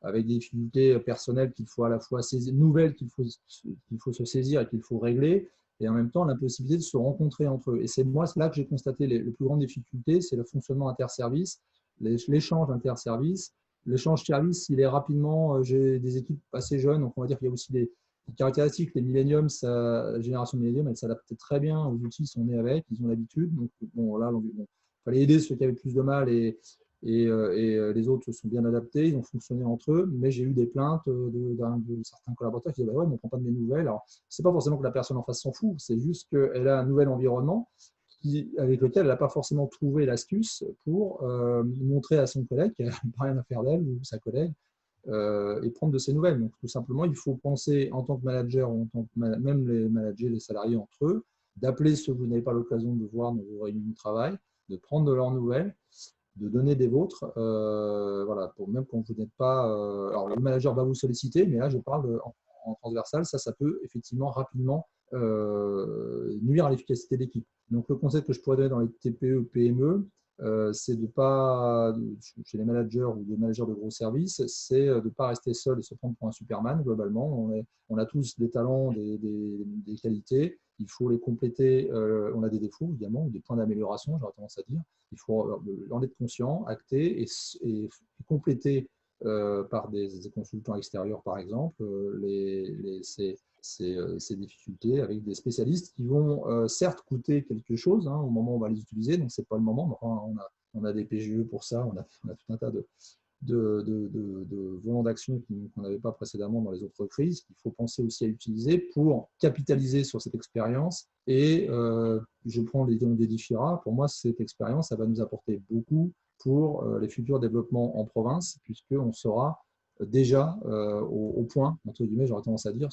avec des difficultés personnelles qu'il faut à la fois saisir, nouvelles qu'il faut se saisir et qu'il faut régler, et en même temps l'impossibilité de se rencontrer entre eux. Et c'est là que j'ai constaté les plus grandes difficultés, c'est le fonctionnement interservice, l'échange interservice. L'échange service, il est rapidement, j'ai des équipes assez jeunes, donc on va dire qu'il y a aussi des caractéristiques. Les milléniums, la génération millénium, elle s'adapte très bien aux outils, ils sont nés avec, ils ont l'habitude. Donc bon, là, il fallait aider ceux qui avaient plus de mal et les autres se sont bien adaptés, ils ont fonctionné entre eux, mais j'ai eu des plaintes de certains collaborateurs qui disaient bah ouais, mais on ne prend pas de mes nouvelles. Alors, ce n'est pas forcément que la personne en face s'en fout, c'est juste qu'elle a un nouvel environnement avec lequel elle n'a pas forcément trouvé l'astuce pour montrer à son collègue qu'elle n'a pas rien à faire d'elle ou sa collègue et prendre de ses nouvelles. Donc, tout simplement, il faut penser en tant que manager, même les managers, les salariés entre eux, d'appeler ceux que vous n'avez pas l'occasion de voir dans vos réunions de travail, de prendre de leurs nouvelles de donner des vôtres. Voilà, pour même quand vous n'êtes pas… alors, le manager va vous solliciter, mais là, je parle en transversal. Ça peut effectivement rapidement nuire à l'efficacité de l'équipe. Donc, le conseil que je pourrais donner dans les TPE, PME, c'est de ne pas, chez les managers ou des managers de gros services, c'est de ne pas rester seul et se prendre pour un Superman. Globalement, on a tous des talents, des qualités. Il faut les compléter. On a des défauts, évidemment, ou des points d'amélioration, j'aurais tendance à dire. Il faut en être conscient, acter et compléter par des consultants extérieurs, par exemple, ces difficultés avec des spécialistes qui vont certes coûter quelque chose au moment où on va les utiliser, donc ce n'est pas le moment. Mais enfin, on a des PGE pour ça, on a tout un tas de volants d'action qu'on n'avait pas précédemment dans les autres crises, qu'il faut penser aussi à utiliser pour capitaliser sur cette expérience. Et je prends l'exemple d'Edifira. Pour moi, cette expérience, ça va nous apporter beaucoup pour les futurs développements en province, puisqu'on sera déjà au point, entre guillemets, j'aurais tendance à dire,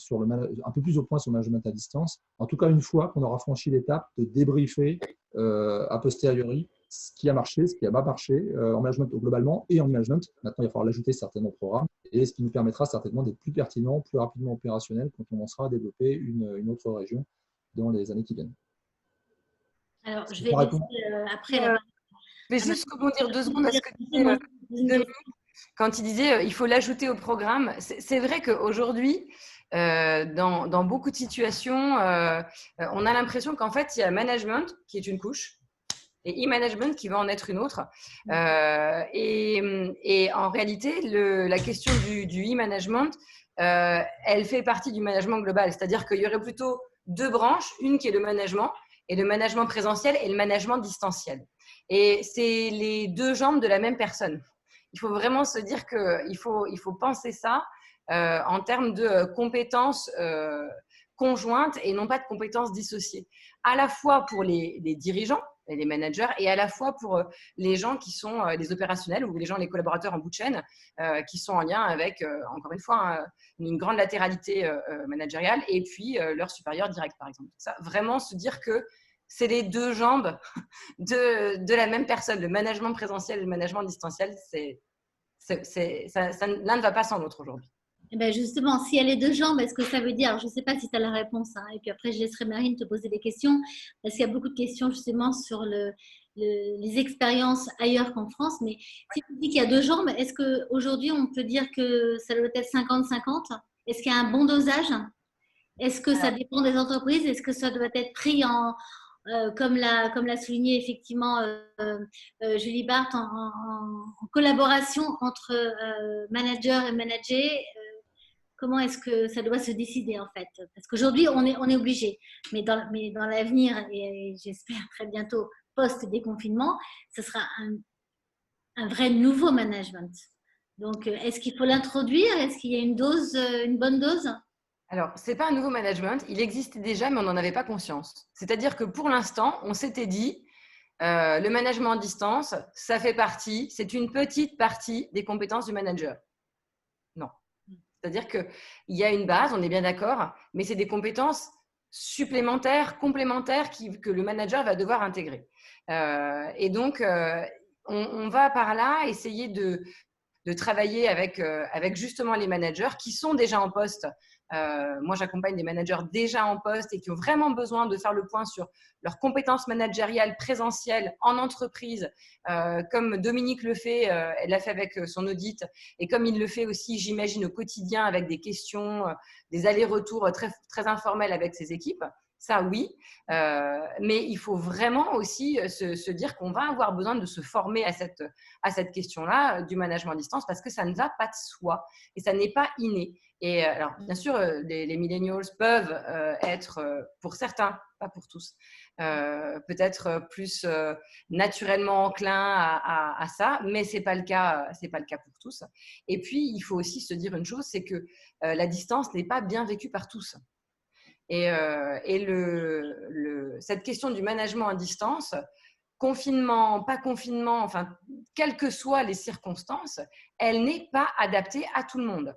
un peu plus au point sur le management à distance. En tout cas, une fois qu'on aura franchi l'étape de débriefer a posteriori ce qui a marché, ce qui n'a pas marché en management globalement et en management. Maintenant, il va falloir l'ajouter certainement au programme, et ce qui nous permettra certainement d'être plus pertinent, plus rapidement opérationnel quand on commencera à développer une autre région dans les années qui viennent. Alors, je vais laisser après la… Je vais juste rebondir 2 secondes à ce que disait Dominique, quand il disait il faut l'ajouter au programme. C'est vrai qu'aujourd'hui, dans beaucoup de situations, on a l'impression qu'en fait, il y a management qui est une couche et e-management qui va en être une autre. Et en réalité, la question du e-management, elle fait partie du management global. C'est-à-dire qu'il y aurait plutôt 2 branches, une qui est le management, et le management présentiel et le management distanciel. Et c'est les 2 jambes de la même personne. Il faut vraiment se dire qu'il faut penser ça en termes de compétences conjointes et non pas de compétences dissociées. À la fois pour les dirigeants et les managers et à la fois pour les gens qui sont les opérationnels ou les collaborateurs en bout de chaîne qui sont en lien avec, encore une fois, une grande latéralité managériale et puis leur supérieur direct, par exemple. Ça, vraiment se dire que c'est les 2 jambes de la même personne. Le management présentiel et le management distanciel, l'un ne va pas sans l'autre aujourd'hui. Eh bien justement, s'il y a les 2 jambes, est-ce que ça veut dire, je ne sais pas si tu as la réponse, et puis après je laisserai Marine te poser des questions, parce qu'il y a beaucoup de questions justement sur les expériences ailleurs qu'en France, mais si tu dis qu'il y a 2 jambes, est-ce qu'aujourd'hui on peut dire que ça doit être 50-50 ? Est-ce qu'il y a un bon dosage ? Est-ce que ça dépend des entreprises ? Est-ce que ça doit être pris comme l'a souligné effectivement Julie Barthes, en collaboration entre manager et manager, comment est-ce que ça doit se décider en fait? Parce qu'aujourd'hui, on est obligé, mais dans l'avenir, et j'espère très bientôt, post-déconfinement, ce sera un vrai nouveau management. Donc, est-ce qu'il faut l'introduire? Est-ce qu'il y a une bonne dose? Alors, ce n'est pas un nouveau management, il existait déjà, mais on n'en avait pas conscience. C'est-à-dire que pour l'instant, on s'était dit, le management à distance, ça fait partie, c'est une petite partie des compétences du manager. Non. C'est-à-dire qu'il y a une base, on est bien d'accord, mais c'est des compétences supplémentaires, complémentaires que le manager va devoir intégrer. Et donc, on va par là essayer de travailler avec justement les managers qui sont déjà en poste. Moi, j'accompagne des managers déjà en poste et qui ont vraiment besoin de faire le point sur leurs compétences managériales présentielles en entreprise, comme Dominique le fait, elle l'a fait avec son audit, et comme il le fait aussi, j'imagine, au quotidien avec des questions, des allers-retours très, très informels avec ses équipes. Ça, oui, mais il faut vraiment aussi se dire qu'on va avoir besoin de se former à cette question-là du management à distance parce que ça ne va pas de soi et ça n'est pas inné. Et alors, bien sûr, les millennials peuvent être, pour certains, pas pour tous, peut-être plus naturellement enclins à ça, mais c'est pas le cas pour tous. Et puis, il faut aussi se dire une chose, c'est que la distance n'est pas bien vécue par tous. Et cette question du management à distance, confinement, pas confinement, enfin, quelles que soient les circonstances, elle n'est pas adaptée à tout le monde.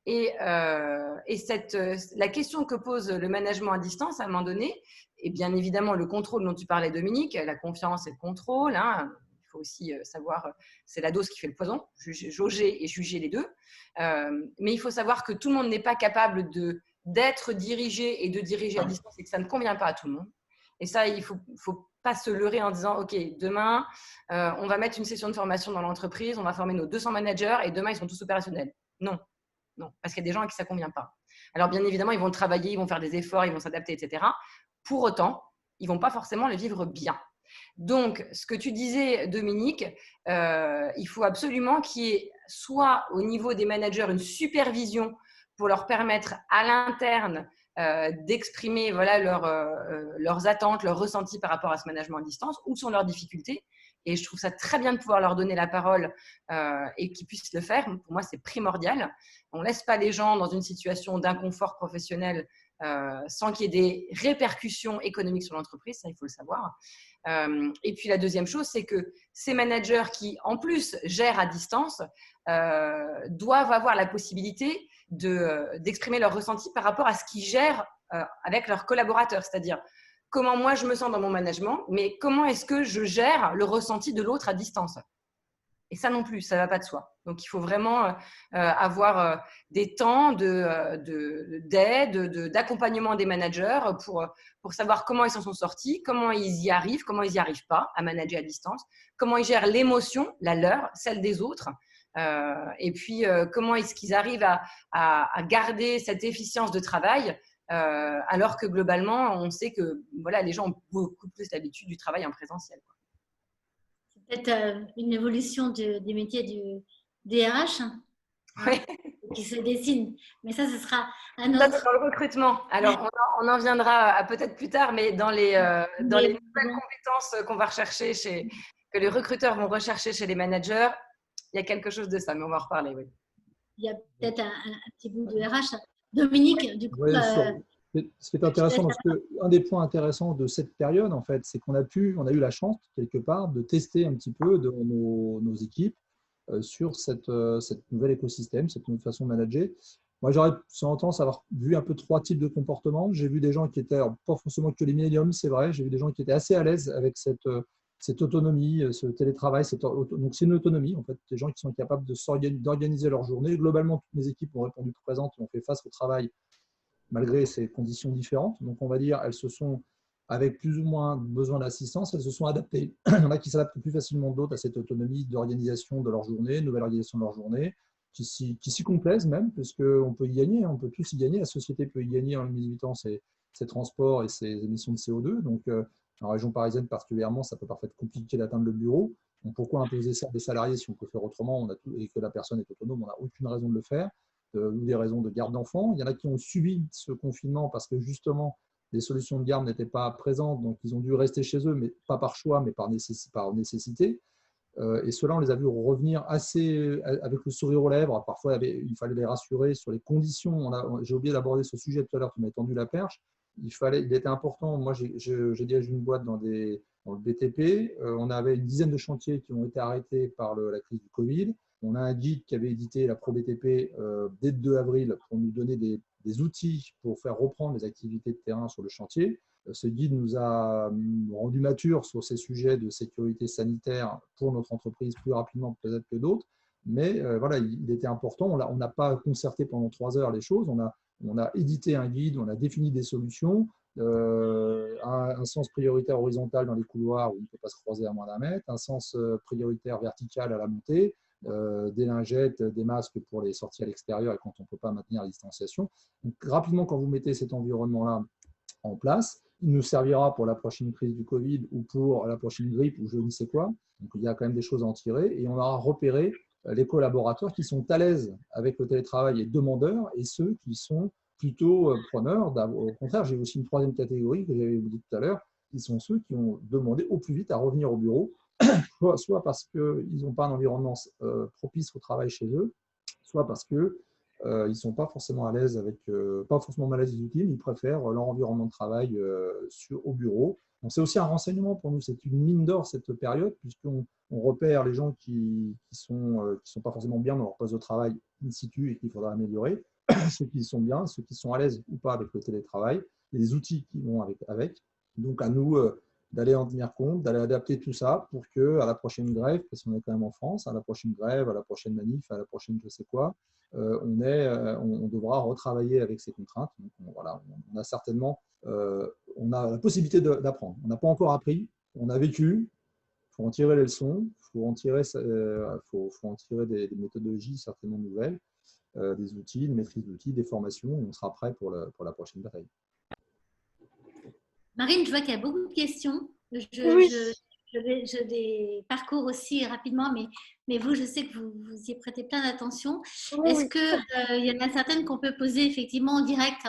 Et la question que pose le management à distance, à un moment donné, et bien évidemment le contrôle dont tu parlais, Dominique, la confiance et le contrôle, hein, faut aussi savoir, c'est la dose qui fait le poison, jauger et juger les deux. Mais il faut savoir que tout le monde n'est pas capable d'être dirigé et de diriger à distance et que ça ne convient pas à tout le monde. Et ça, il ne faut pas se leurrer en disant, OK, demain, on va mettre une session de formation dans l'entreprise, on va former nos 200 managers et demain, ils sont tous opérationnels. Non, non, parce qu'il y a des gens à qui ça ne convient pas. Alors, bien évidemment, ils vont travailler, ils vont faire des efforts, ils vont s'adapter, etc. Pour autant, ils ne vont pas forcément le vivre bien. Donc, ce que tu disais, Dominique, il faut absolument qu'il y ait soit au niveau des managers une supervision pour leur permettre à l'interne d'exprimer voilà, leurs attentes, leurs ressentis par rapport à ce management à distance, où sont leurs difficultés. Et je trouve ça très bien de pouvoir leur donner la parole et qu'ils puissent le faire. Pour moi, c'est primordial. On ne laisse pas les gens dans une situation d'inconfort professionnel sans qu'il y ait des répercussions économiques sur l'entreprise, ça il faut le savoir. Et puis la deuxième chose, c'est que ces managers qui en plus gèrent à distance doivent avoir la possibilité d'exprimer leurs ressentis par rapport à ce qu'ils gèrent avec leurs collaborateurs, c'est-à-dire comment moi je me sens dans mon management, mais comment est-ce que je gère le ressenti de l'autre à distance. Et ça non plus, ça ne va pas de soi. Donc, il faut vraiment avoir des temps d'aide, d'accompagnement des managers pour savoir comment ils s'en sont sortis, comment ils y arrivent, comment ils n'y arrivent pas à manager à distance, comment ils gèrent l'émotion, la leur, celle des autres, et puis comment est-ce qu'ils arrivent à garder cette efficience de travail alors que globalement, on sait que voilà, les gens ont beaucoup plus l'habitude du travail en présentiel. Peut-être une évolution des métiers du DRH qui se dessine. Mais ça, ce sera un autre. Ça, c'est dans le recrutement. Alors, on en viendra peut-être plus tard, mais dans les nouvelles compétences qu'on va rechercher, que les recruteurs vont rechercher chez les managers, il y a quelque chose de ça, mais on va en reparler. Oui. Il y a peut-être un petit bout de RH. Dominique, du coup… Oui, ce qui est intéressant, parce qu'un des points intéressants de cette période, en fait, c'est qu'on a eu la chance, quelque part, de tester un petit peu nos équipes sur cette nouvel écosystème, cette nouvelle façon de manager. Moi, j'aurais tendance à avoir vu un peu 3 types de comportements. J'ai vu des gens qui étaient, pas forcément que les millennials, c'est vrai, j'ai vu des gens qui étaient assez à l'aise avec cette autonomie, ce télétravail. Donc, c'est une autonomie, en fait, des gens qui sont capables d'organiser leur journée. Globalement, toutes mes équipes ont répondu présentes et ont fait face au travail malgré ces conditions différentes. Donc, on va dire, elles se sont, avec plus ou moins besoin d'assistance, elles se sont adaptées. Il y en a qui s'adaptent plus facilement d'autres à cette autonomie d'organisation de leur journée, nouvelle organisation de leur journée, qui s'y complaisent même, parce qu'on peut y gagner, on peut tous y gagner. La société peut y gagner en limitant ses transports et ses émissions de CO2. Donc, en région parisienne particulièrement, ça peut parfois être compliqué d'atteindre le bureau. Donc, pourquoi imposer ça à des salariés si on peut faire autrement et que la personne est autonome, on n'a aucune raison de le faire, ou des raisons de garde d'enfants. Il y en a qui ont subi ce confinement parce que justement, les solutions de garde n'étaient pas présentes, donc ils ont dû rester chez eux, mais pas par choix, mais par nécessité. Et ceux-là, on les a vus revenir avec le sourire aux lèvres. Parfois, il fallait les rassurer sur les conditions. J'ai oublié d'aborder ce sujet tout à l'heure, tu m'as tendu la perche. Il était important. Moi, j'ai dirigé une boîte dans le BTP. On avait une dizaine de chantiers qui ont été arrêtés par la crise du Covid. On a un guide qui avait édité la Pro BTP dès le 2 avril pour nous donner des outils pour faire reprendre les activités de terrain sur le chantier. Ce guide nous a rendu matures sur ces sujets de sécurité sanitaire pour notre entreprise plus rapidement peut-être que d'autres. Mais voilà, il était important. On n'a pas concerté pendant 3 heures les choses. On a édité un guide, on a défini des solutions, un sens prioritaire horizontal dans les couloirs où on ne peut pas se croiser à moins d'1 mètre, un sens prioritaire vertical à la montée, des lingettes, des masques pour les sorties à l'extérieur et quand on ne peut pas maintenir la distanciation. Donc, rapidement, quand vous mettez cet environnement-là en place, il nous servira pour la prochaine crise du Covid ou pour la prochaine grippe ou je ne sais quoi. Donc, il y a quand même des choses à en tirer et on aura repéré les collaborateurs qui sont à l'aise avec le télétravail et demandeurs et ceux qui sont plutôt preneurs. Au contraire, j'ai aussi une 3e catégorie que j'avais dit tout à l'heure, qui sont ceux qui ont demandé au plus vite à revenir au bureau, soit parce qu'ils n'ont pas un environnement propice au travail chez eux, soit parce qu'ils ne sont pas forcément à l'aise pas forcément mal à l'aise des outils, mais ils préfèrent leur environnement de travail au bureau. Donc, c'est aussi un renseignement pour nous, c'est une mine d'or cette période, puisqu'on repère les gens qui sont pas forcément bien dans leur poste de travail in situ et qu'il faudra améliorer, ceux qui sont bien, ceux qui sont à l'aise ou pas avec le télétravail, et les outils qui vont avec. Donc, à nous d'aller en tenir compte, d'aller adapter tout ça pour qu'à la prochaine grève, parce qu'on est quand même en France, à la prochaine grève, à la prochaine manif, à la prochaine je sais quoi, on devra retravailler avec ces contraintes. Donc, voilà, on a certainement on a la possibilité d'apprendre. On n'a pas encore appris, on a vécu, il faut en tirer les leçons, il faut en tirer des méthodologies certainement nouvelles, des outils, une maîtrise d'outils, des formations. On sera prêt pour la prochaine bataille. Marine, je vois qu'il y a beaucoup de questions. Oui. Je les parcours aussi rapidement, mais vous, je sais que vous y prêtez plein d'attention. Oui, Est-ce oui. qu'il y en a certaines qu'on peut poser effectivement en direct?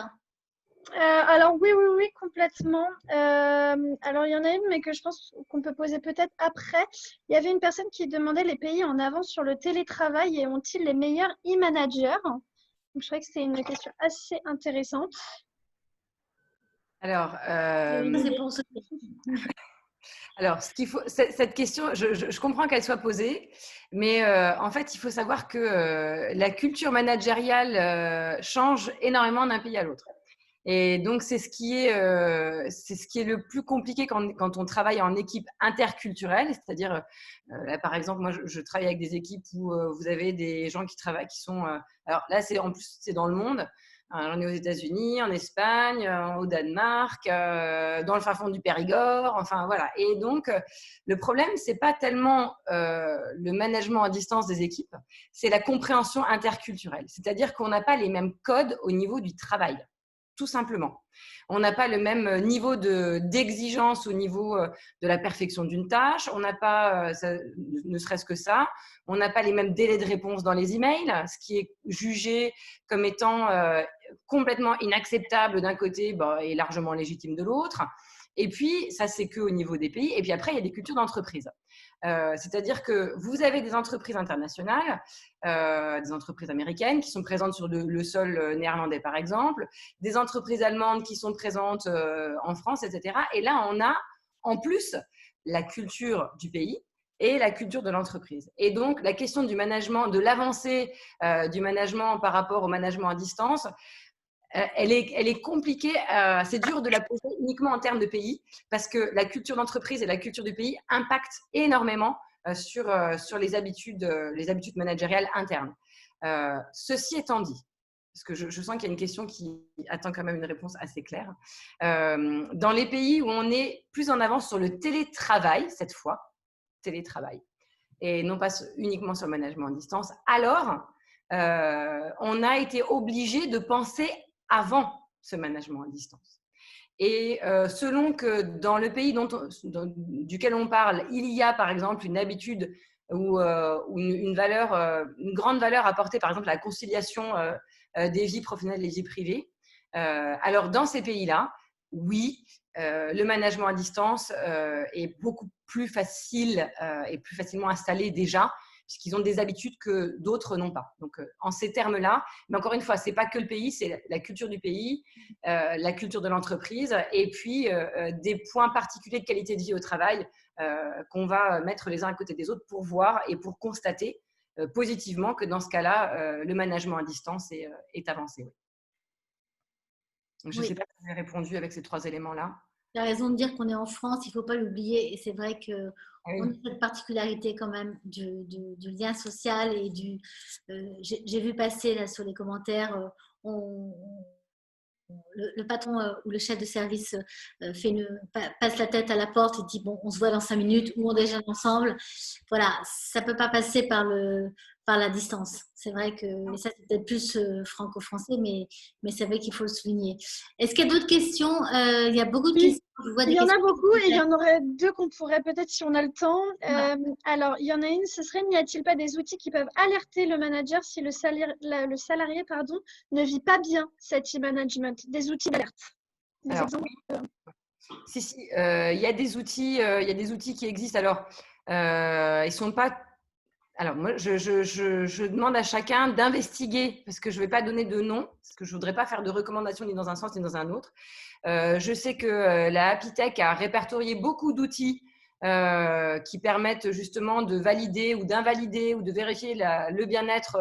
Alors oui, complètement. Alors il y en a une, mais que je pense qu'on peut poser peut-être après. Il y avait une personne qui demandait les pays en avance sur le télétravail et ont-ils les meilleurs e-managers? Donc je trouvais que c'était une question assez intéressante. Alors, alors, ce qu'il faut, cette question, je comprends qu'elle soit posée, mais en fait, il faut savoir que la culture managériale change énormément d'un pays à l'autre. Et donc, c'est ce qui est le plus compliqué quand on travaille en équipe interculturelle. C'est-à-dire, là, par exemple, moi, je travaille avec des équipes où vous avez des gens qui travaillent, qui sont… alors là, en plus, c'est dans le monde. On est aux États-Unis, en Espagne, au Danemark, dans le fin fond du Périgord, enfin voilà. Et donc, le problème, c'est pas tellement le management à distance des équipes, c'est la compréhension interculturelle. C'est-à-dire qu'on n'a pas les mêmes codes au niveau du travail, tout simplement. On n'a pas le même niveau d'exigence au niveau de la perfection d'une tâche. On n'a pas, ne serait-ce que ça, on n'a pas les mêmes délais de réponse dans les emails, ce qui est jugé comme étant complètement inacceptable d'un côté et largement légitime de l'autre. Et puis, ça, c'est qu'au niveau des pays. Et puis après, il y a des cultures d'entreprise. C'est-à-dire que vous avez des entreprises internationales, des entreprises américaines qui sont présentes sur le sol néerlandais, par exemple, des entreprises allemandes qui sont présentes en France, etc. Et là, on a en plus la culture du pays et la culture de l'entreprise. Et donc, la question du management, de l'avancée du management par rapport au management à distance, elle est compliquée, c'est dur de la poser uniquement en termes de pays parce que la culture d'entreprise et la culture du pays impactent énormément sur les habitudes managériales internes. Ceci étant dit, parce que je sens qu'il y a une question qui attend quand même une réponse assez claire, dans les pays où on est plus en avance sur le télétravail, cette fois, et non pas uniquement sur le management à distance, alors on a été obligé de penser avant ce management à distance. Et selon que dans le pays duquel on parle, il y a par exemple une habitude ou une grande valeur apportée par exemple à la conciliation des vies professionnelles et des vies privées, alors dans ces pays-là, oui, le management à distance est beaucoup plus facile et plus facilement installé déjà, puisqu'ils ont des habitudes que d'autres n'ont pas. Donc, en ces termes-là, mais encore une fois, ce n'est pas que le pays, c'est la culture du pays, la culture de l'entreprise, et puis des points particuliers de qualité de vie au travail qu'on va mettre les uns à côté des autres pour voir et pour constater positivement que dans ce cas-là, le management à distance est avancé. Oui. Donc, je ne sais pas si vous avez répondu avec ces 3 éléments-là. Tu as raison de dire qu'on est en France, il ne faut pas l'oublier. Et c'est vrai qu'on a cette particularité quand même du lien social et du… j'ai vu passer là, sur les commentaires, le patron ou le chef de service passe la tête à la porte et dit bon, on se voit dans 5 minutes ou on déjeune ensemble. Voilà, ça ne peut pas passer par la distance. C'est vrai que, mais ça c'est peut-être plus franco-français, mais c'est vrai qu'il faut le souligner. Est-ce qu'il y a d'autres questions? Il y a beaucoup de questions. Il y en a beaucoup et il y en aurait 2 qu'on pourrait peut-être, si on a le temps. Alors, il y en a une, ce serait, n'y a-t-il pas des outils qui peuvent alerter le manager si le salarié ne vit pas bien cet e-management? Des outils d'alerte. Des exemples. Si, il y a des outils qui existent. Alors, ils sont pas… Alors, moi, je demande à chacun d'investiguer, parce que je ne vais pas donner de nom, parce que je ne voudrais pas faire de recommandations ni dans un sens ni dans un autre. Je sais que la Happy Tech a répertorié beaucoup d'outils qui permettent justement de valider ou d'invalider ou de vérifier le bien-être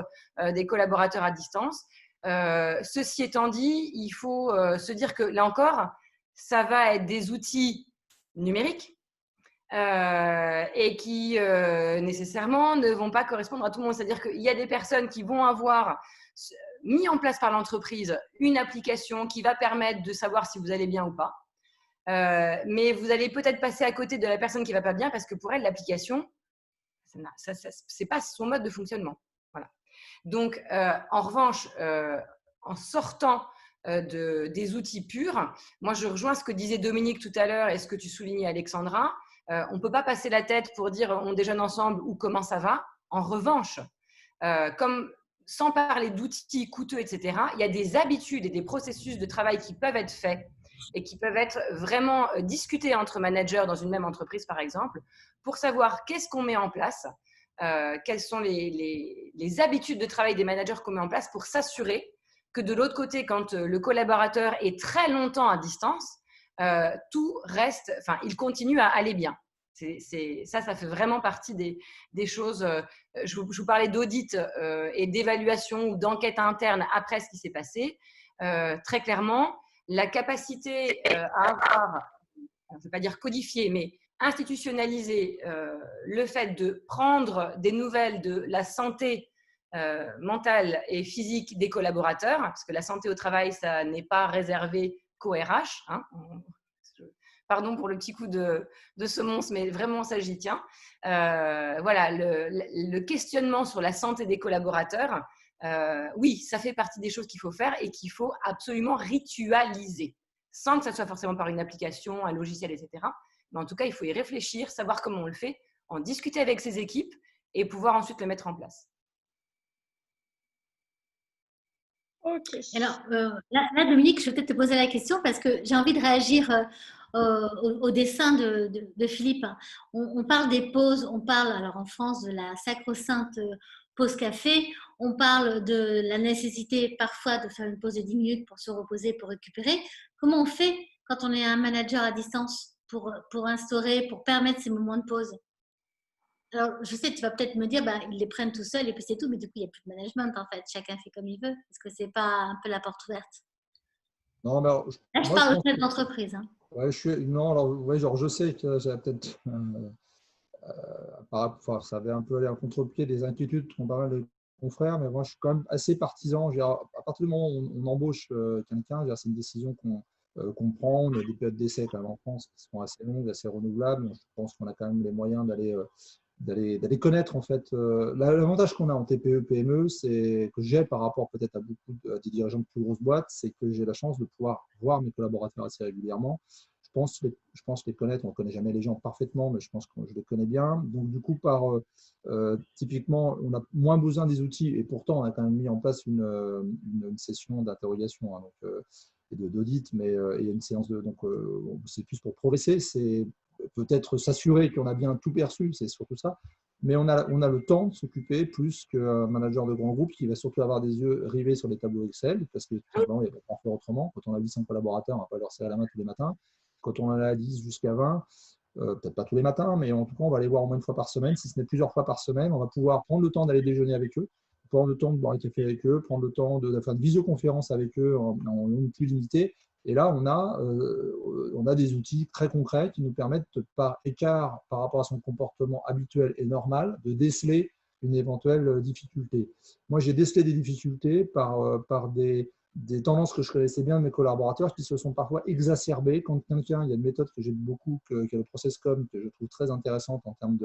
des collaborateurs à distance. Ceci étant dit, il faut se dire que là encore, ça va être des outils numériques et qui nécessairement ne vont pas correspondre à tout le monde. C'est-à-dire qu'il y a des personnes qui vont avoir mis en place par l'entreprise une application qui va permettre de savoir si vous allez bien ou pas. Mais vous allez peut-être passer à côté de la personne qui ne va pas bien parce que pour elle, l'application, ce n'est pas son mode de fonctionnement. Voilà. Donc, en revanche, en sortant des outils purs, moi, je rejoins ce que disait Dominique tout à l'heure et ce que tu soulignais, Alexandra. On ne peut pas passer la tête pour dire on déjeune ensemble ou comment ça va. En revanche, sans parler d'outils coûteux, etc., il y a des habitudes et des processus de travail qui peuvent être faits et qui peuvent être vraiment discutés entre managers dans une même entreprise, par exemple, pour savoir qu'est-ce qu'on met en place, quelles sont les habitudes de travail des managers qu'on met en place pour s'assurer que de l'autre côté, quand le collaborateur est très longtemps à distance, tout reste, enfin, il continue à aller bien. Ça fait vraiment partie des choses. Je vous parlais d'audit et d'évaluation ou d'enquête interne après ce qui s'est passé. Très clairement, la capacité à avoir, je ne vais pas dire codifier, mais institutionnaliser le fait de prendre des nouvelles de la santé mentale et physique des collaborateurs, parce que la santé au travail, ça n'est pas réservé qu'au RH. Hein. Pardon pour le petit coup de semonce, mais vraiment, ça, j'y tiens. Voilà, le questionnement sur la santé des collaborateurs, oui, ça fait partie des choses qu'il faut faire et qu'il faut absolument ritualiser, sans que ça soit forcément par une application, un logiciel, etc. Mais en tout cas, il faut y réfléchir, savoir comment on le fait, en discuter avec ses équipes et pouvoir ensuite le mettre en place. Ok. Alors, là, Dominique, je vais peut-être te poser la question parce que j'ai envie de réagir au dessin de Philippe. On parle des pauses, on parle alors en France de la sacro-sainte pause café, on parle de la nécessité parfois de faire une pause de 10 minutes pour se reposer, pour récupérer. Comment on fait quand on est un manager à distance pour instaurer, pour permettre ces moments de pause? Alors, je sais, tu vas peut-être me dire, bah, ils les prennent tout seuls et puis c'est tout, mais du coup, il n'y a plus de management en fait. Chacun fait comme il veut. Est-ce que c'est pas un peu la porte ouverte? Non, mais alors, Là, je moi, je parle au pense chef que, d'entreprise. Hein. ouais, non, alors, ouais, genre, je sais que j'avais peut-être, enfin, ça avait un peu allé à contre-pied des inquiétudes qu'ont pas mal de confrères, mais moi, je suis quand même assez partisan. À partir du moment où on embauche quelqu'un, c'est une décision qu'on prend. On a des périodes d'essai quand même en France qui sont assez longues, assez renouvelables. Je pense qu'on a quand même les moyens d'aller connaître en fait. L'avantage qu'on a en TPE, PME, c'est que j'ai par rapport peut-être à beaucoup des dirigeants de plus grosses boîtes, c'est que j'ai la chance de pouvoir voir mes collaborateurs assez régulièrement. Je pense les connaître. On ne connaît jamais les gens parfaitement, mais je pense que je les connais bien. Donc du coup, typiquement, on a moins besoin des outils et pourtant on a quand même mis en place une session d'interrogation, hein, et d'audit, mais il y a une séance donc c'est plus pour progresser. C'est peut-être s'assurer qu'on a bien tout perçu, c'est surtout ça. Mais on a le temps de s'occuper plus qu'un manager de grand groupe qui va surtout avoir des yeux rivés sur les tableaux Excel, parce que simplement, il ne va pas faire autrement. Quand on a 800 collaborateurs, on ne va pas leur serrer la main tous les matins. Quand on en a 10 jusqu'à 20, peut-être pas tous les matins, mais en tout cas, on va les voir au moins une fois par semaine. Si ce n'est plusieurs fois par semaine, on va pouvoir prendre le temps d'aller déjeuner avec eux, prendre le temps de boire un café avec eux, prendre le temps de faire une visioconférence avec eux en plus limité. Et là, on a des outils très concrets qui nous permettent, par écart par rapport à son comportement habituel et normal, de déceler une éventuelle difficulté. Moi, j'ai décelé des difficultés par des tendances que je connaissais bien de mes collaborateurs qui se sont parfois exacerbées quand quelqu'un, il y a une méthode que j'aime beaucoup, qui est le ProcessCom, que je trouve très intéressante en termes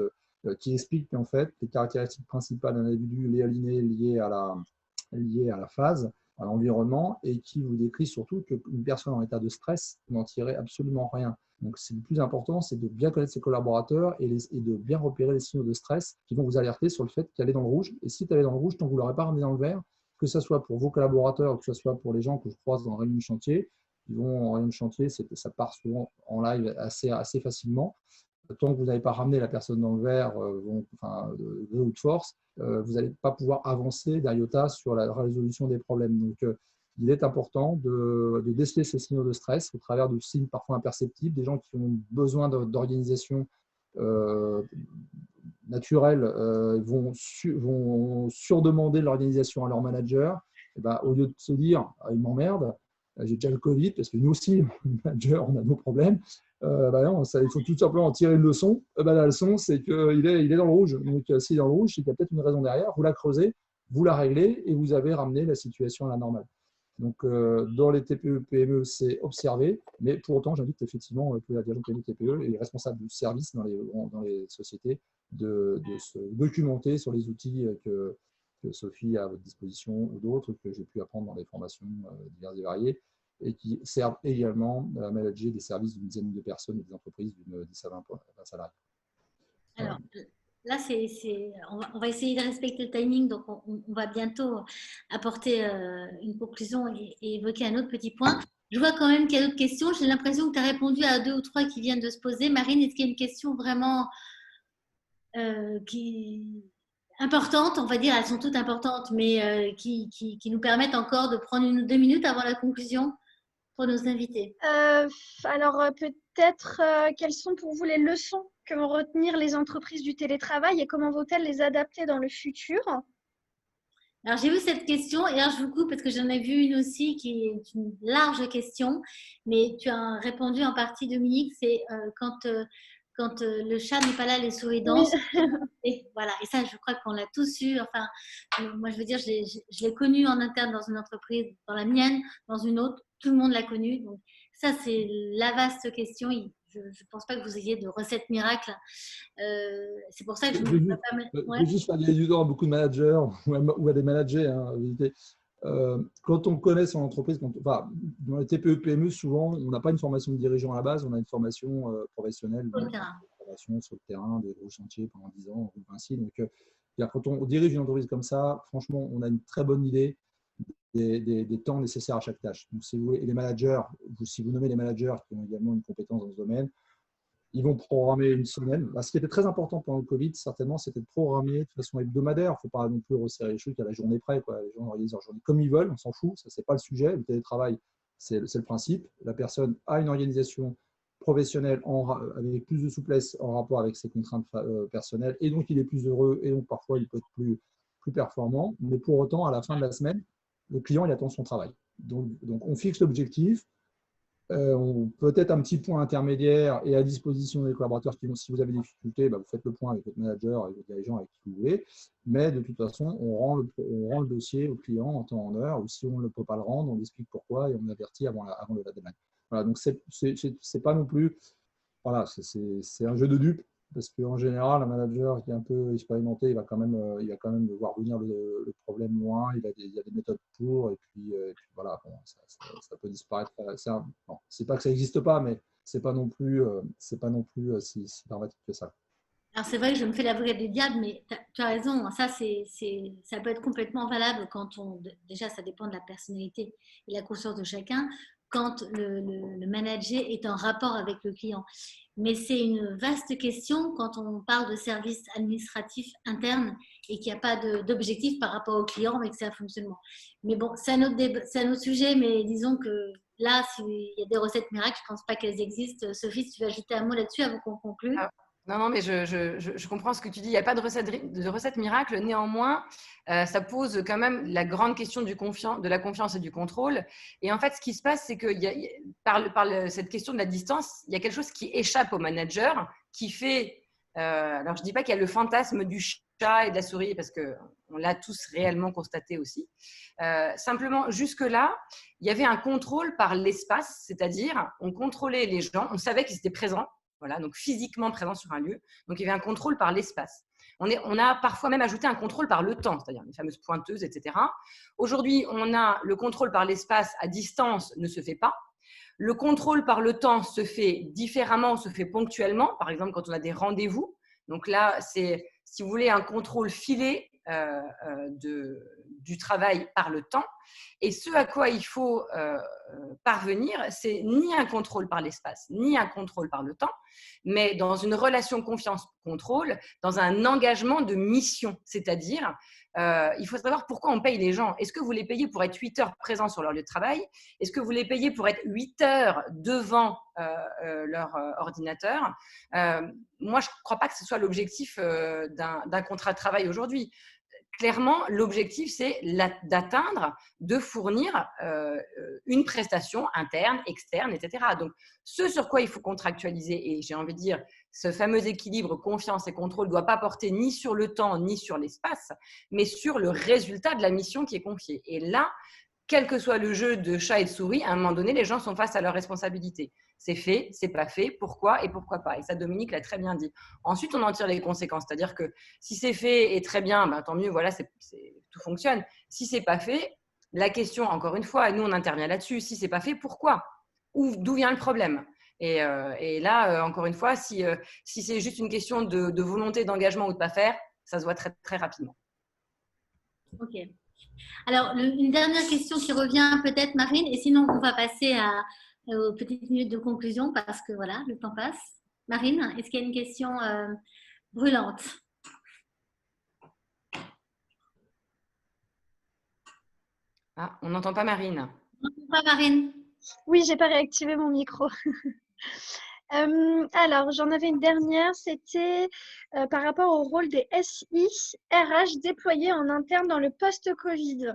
qui explique en fait les caractéristiques principales d'un individu liées à la phase, à l'environnement, et qui vous décrit surtout qu'une personne en état de stress n'en tirait absolument rien. Donc, c'est le plus important, c'est de bien connaître ses collaborateurs et de bien repérer les signaux de stress qui vont vous alerter sur le fait qu'elle est dans le rouge. Et si tu es dans le rouge, tant que vous ne l'aurez pas ramené dans le vert, que ce soit pour vos collaborateurs ou que ce soit pour les gens que je croise dans la réunion de chantier, ils vont en réunion de chantier, ça part souvent en live assez facilement. Tant que vous n'avez pas ramené la personne dans le vert, de haute force, vous n'allez pas pouvoir avancer d'iota sur la résolution des problèmes. Donc, il est important de déceler ces signaux de stress au travers de signes parfois imperceptibles, des gens qui ont besoin d'organisation naturelle vont surdemander l'organisation à leur manager. Et ben, au lieu de se dire « il m'emmerde », j'ai déjà le Covid, parce que nous aussi, manager, on a nos problèmes. Bah non, il faut tout simplement en tirer une leçon. La leçon, c'est qu'il est dans le rouge. Donc, s'il est dans le rouge, c'est qu'il y a peut-être une raison derrière. Vous la creusez, vous la réglez et vous avez ramené la situation à la normale. Donc, dans les TPE-PME, c'est observé, mais pour autant, j'invite effectivement tous les dirigeants PME-TPE et les responsables du service dans les sociétés de se documenter sur les outils que Sophie a à votre disposition ou d'autres que j'ai pu apprendre dans les formations diverses et variées et qui servent également à manager des services d'une dizaine de personnes et des entreprises d'une 10 à 20 salariés. Alors, là, on va essayer de respecter le timing, donc on va bientôt apporter une conclusion et évoquer un autre petit point. Je vois quand même qu'il y a d'autres questions. J'ai l'impression que tu as répondu à 2 ou 3 qui viennent de se poser. Marine, est-ce qu'il y a une question vraiment importante, on va dire, elles sont toutes importantes, mais qui nous permettent encore de prendre 1 ou 2 minutes avant la conclusion pour nos invités? Alors, peut-être, quelles sont pour vous les leçons que vont retenir les entreprises du télétravail et comment vont-elles les adapter dans le futur? Alors, j'ai vu cette question et alors je vous coupe parce que j'en ai vu une aussi qui est une large question, mais tu as répondu en partie, Dominique, c'est quand le chat n'est pas là, les souris dansent. Oui. Et voilà, et ça, je crois qu'on l'a tous eu. Enfin, moi, je veux dire, je l'ai connu en interne dans une entreprise, dans la mienne, dans une autre, tout le monde l'a connu. Donc, ça, c'est la vaste question. Je ne pense pas que vous ayez de recette miracle. C'est pour ça que je ne peux pas mettre. Je vais juste faire gagner du temps à beaucoup de managers ou à des managers. Hein, quand on connaît son entreprise, dans les TPE-PME, souvent, on n'a pas une formation de dirigeant à la base, on a une formation professionnelle, une formation sur le terrain, des gros chantiers pendant 10 ans, ou ainsi. Donc, quand on dirige une entreprise comme ça, franchement, on a une très bonne idée des temps nécessaires à chaque tâche. Donc, si vous voulez, et les managers, si vous nommez les managers qui ont également une compétence dans ce domaine, ils vont programmer une semaine. Ce qui était très important pendant le Covid, certainement, c'était de programmer de façon hebdomadaire. Il ne faut pas non plus resserrer les trucs à la journée près. Les gens organisent leur journée comme ils veulent, on s'en fout. Ça, ce n'est pas le sujet. Le télétravail, c'est le principe. La personne a une organisation professionnelle avec plus de souplesse en rapport avec ses contraintes personnelles et donc il est plus heureux et donc parfois il peut être plus performant. Mais pour autant, à la fin de la semaine, le client, il attend son travail. Donc on fixe l'objectif. Peut-être un petit point intermédiaire et à disposition des collaborateurs si vous avez des difficultés, vous faites le point avec votre manager et votre dirigeant avec qui vous voulez. Mais de toute façon, on rend le dossier au client en temps en heure ou si on ne peut pas le rendre, on explique pourquoi et on avertit avant le deadline. Voilà, donc c'est pas non plus, voilà, c'est un jeu de dupes parce qu'en général, un manager qui est un peu expérimenté, il va quand même voir venir le problème loin, il y a des méthodes pour, et puis voilà, bon, ça peut disparaître. C'est pas que ça n'existe pas, mais c'est pas non plus si dramatique que ça. Alors, c'est vrai que je me fais l'avocat du diable, mais tu as raison. Ça peut être complètement valable déjà, ça dépend de la personnalité et la conscience de chacun, quand le manager est en rapport avec le client. Mais c'est une vaste question quand on parle de services administratifs internes et qu'il n'y a pas d'objectif par rapport au client, mais que c'est un fonctionnement. Mais bon, c'est un autre sujet, mais disons que là, s'il y a des recettes miracles, je ne pense pas qu'elles existent. Sophie, si tu veux ajouter un mot là-dessus avant qu'on conclue. Non, mais je comprends ce que tu dis. Il n'y a pas de recette miracle. Néanmoins, ça pose quand même la grande question de la confiance et du contrôle. Et en fait, ce qui se passe, c'est que par cette question de la distance, il y a quelque chose qui échappe au manager, qui fait… alors, je ne dis pas qu'il y a le fantasme du chat et de la souris, parce qu'on l'a tous réellement constaté aussi. Simplement, jusque-là, il y avait un contrôle par l'espace, c'est-à-dire on contrôlait les gens, on savait qu'ils étaient présents. Voilà, donc physiquement présent sur un lieu. Donc, il y avait un contrôle par l'espace. On a parfois même ajouté un contrôle par le temps, c'est-à-dire les fameuses pointeuses, etc. Aujourd'hui, on a le contrôle par l'espace à distance ne se fait pas. Le contrôle par le temps se fait différemment, se fait ponctuellement. Par exemple, quand on a des rendez-vous. Donc là, c'est, si vous voulez, un contrôle filé du travail par le temps. Et ce à quoi il faut parvenir, c'est ni un contrôle par l'espace, ni un contrôle par le temps, mais dans une relation confiance-contrôle, dans un engagement de mission. C'est-à-dire, il faut savoir pourquoi on paye les gens. Est-ce que vous les payez pour être 8 heures présents sur leur lieu de travail? Est-ce que vous les payez pour être 8 heures devant leur ordinateur? Moi, je ne crois pas que ce soit l'objectif d'un contrat de travail aujourd'hui. clairement, l'objectif, c'est d'atteindre, de fournir une prestation interne, externe, etc. Donc, ce sur quoi il faut contractualiser, et j'ai envie de dire, ce fameux équilibre confiance et contrôle ne doit pas porter ni sur le temps, ni sur l'espace, mais sur le résultat de la mission qui est confiée. Et là, quel que soit le jeu de chat et de souris, à un moment donné, les gens sont face à leurs responsabilités. C'est fait, c'est pas fait, pourquoi et pourquoi pas. Et ça, Dominique l'a très bien dit. Ensuite, on en tire les conséquences. C'est-à-dire que si c'est fait et très bien, ben, tant mieux, voilà, tout fonctionne. Si c'est pas fait, la question, encore une fois, et nous, on intervient là-dessus, si c'est pas fait, pourquoi? D'où vient le problème? Et là, encore une fois, si c'est juste une question de volonté, d'engagement ou de pas faire, ça se voit très, très rapidement. Ok. Alors, une dernière question qui revient peut-être, Marine, et sinon on va passer aux petites minutes de conclusion parce que voilà, le temps passe. Marine, est-ce qu'il y a une question brûlante? Ah, on n'entend pas Marine. On n'entend pas Marine? Oui, j'ai pas réactivé mon micro. Alors, j'en avais une dernière, c'était par rapport au rôle des SI, RH déployés en interne dans le post-Covid.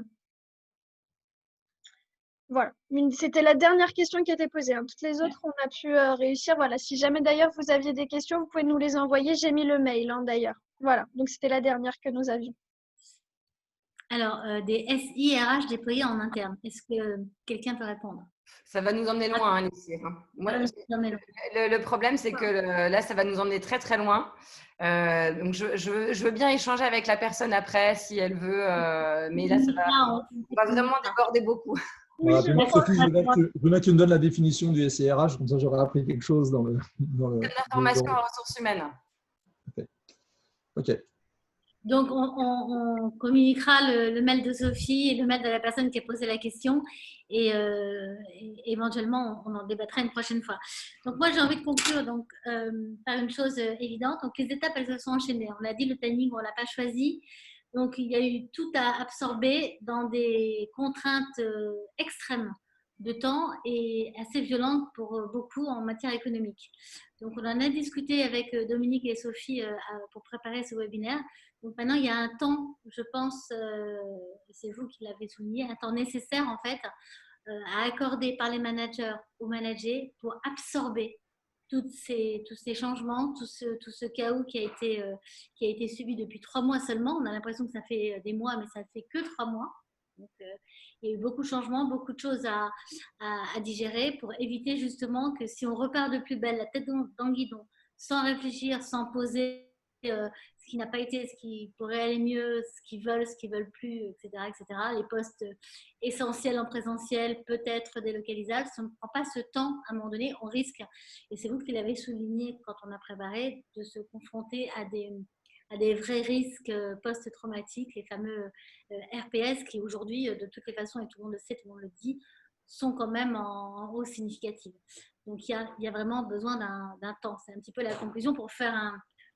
Voilà, c'était la dernière question qui était posée, hein. Toutes les autres, on a pu réussir. Voilà, si jamais d'ailleurs vous aviez des questions, vous pouvez nous les envoyer. J'ai mis le mail, hein, d'ailleurs. Voilà, donc c'était la dernière que nous avions. Alors, des SI RH déployés en interne. Est-ce que quelqu'un peut répondre? Ça va nous emmener loin, Alexis. Moi, le problème, c'est que là, ça va nous emmener très, très loin. Donc, je veux bien échanger avec la personne après, si elle veut. Mais là, on va vraiment déborder beaucoup. Voilà, Sophie, je veux bien que tu me donnes la définition du SIRH, comme ça j'aurais appris quelque chose dans le. L'information en ressources humaines. Ok. Donc, on communiquera le mail de Sophie et le mail de la personne qui a posé la question et éventuellement, on en débattra une prochaine fois. Donc, moi, j'ai envie de conclure donc, par une chose évidente. Donc, les étapes, elles se sont enchaînées. On l'a dit, le timing, on ne l'a pas choisi. Donc, il y a eu tout à absorber dans des contraintes extrêmes de temps et assez violentes pour beaucoup en matière économique. Donc, on en a discuté avec Dominique et Sophie pour préparer ce webinaire. Donc maintenant, il y a un temps, je pense, c'est vous qui l'avez souligné, un temps nécessaire en fait à accorder par les managers aux managers pour absorber tous ces changements, tout ce chaos qui a été subi depuis 3 mois seulement. On a l'impression que ça fait des mois, mais ça ne fait que 3 mois. Donc, il y a eu beaucoup de changements, beaucoup de choses à digérer pour éviter justement que si on repart de plus belle, la tête dans le guidon, sans réfléchir, sans poser ce qui n'a pas été, ce qui pourrait aller mieux, ce qu'ils veulent plus, etc., etc. Les postes essentiels en présentiel, peut-être délocalisables. Si on ne prend pas ce temps, à un moment donné, on risque, et c'est vous qui l'avez souligné quand on a préparé, de se confronter à des vrais risques post-traumatiques, les fameux RPS qui aujourd'hui, de toutes les façons, et tout le monde le sait, tout le monde le dit, sont quand même en hausse significative. Donc, il y a vraiment besoin d'un temps. C'est un petit peu la conclusion pour faire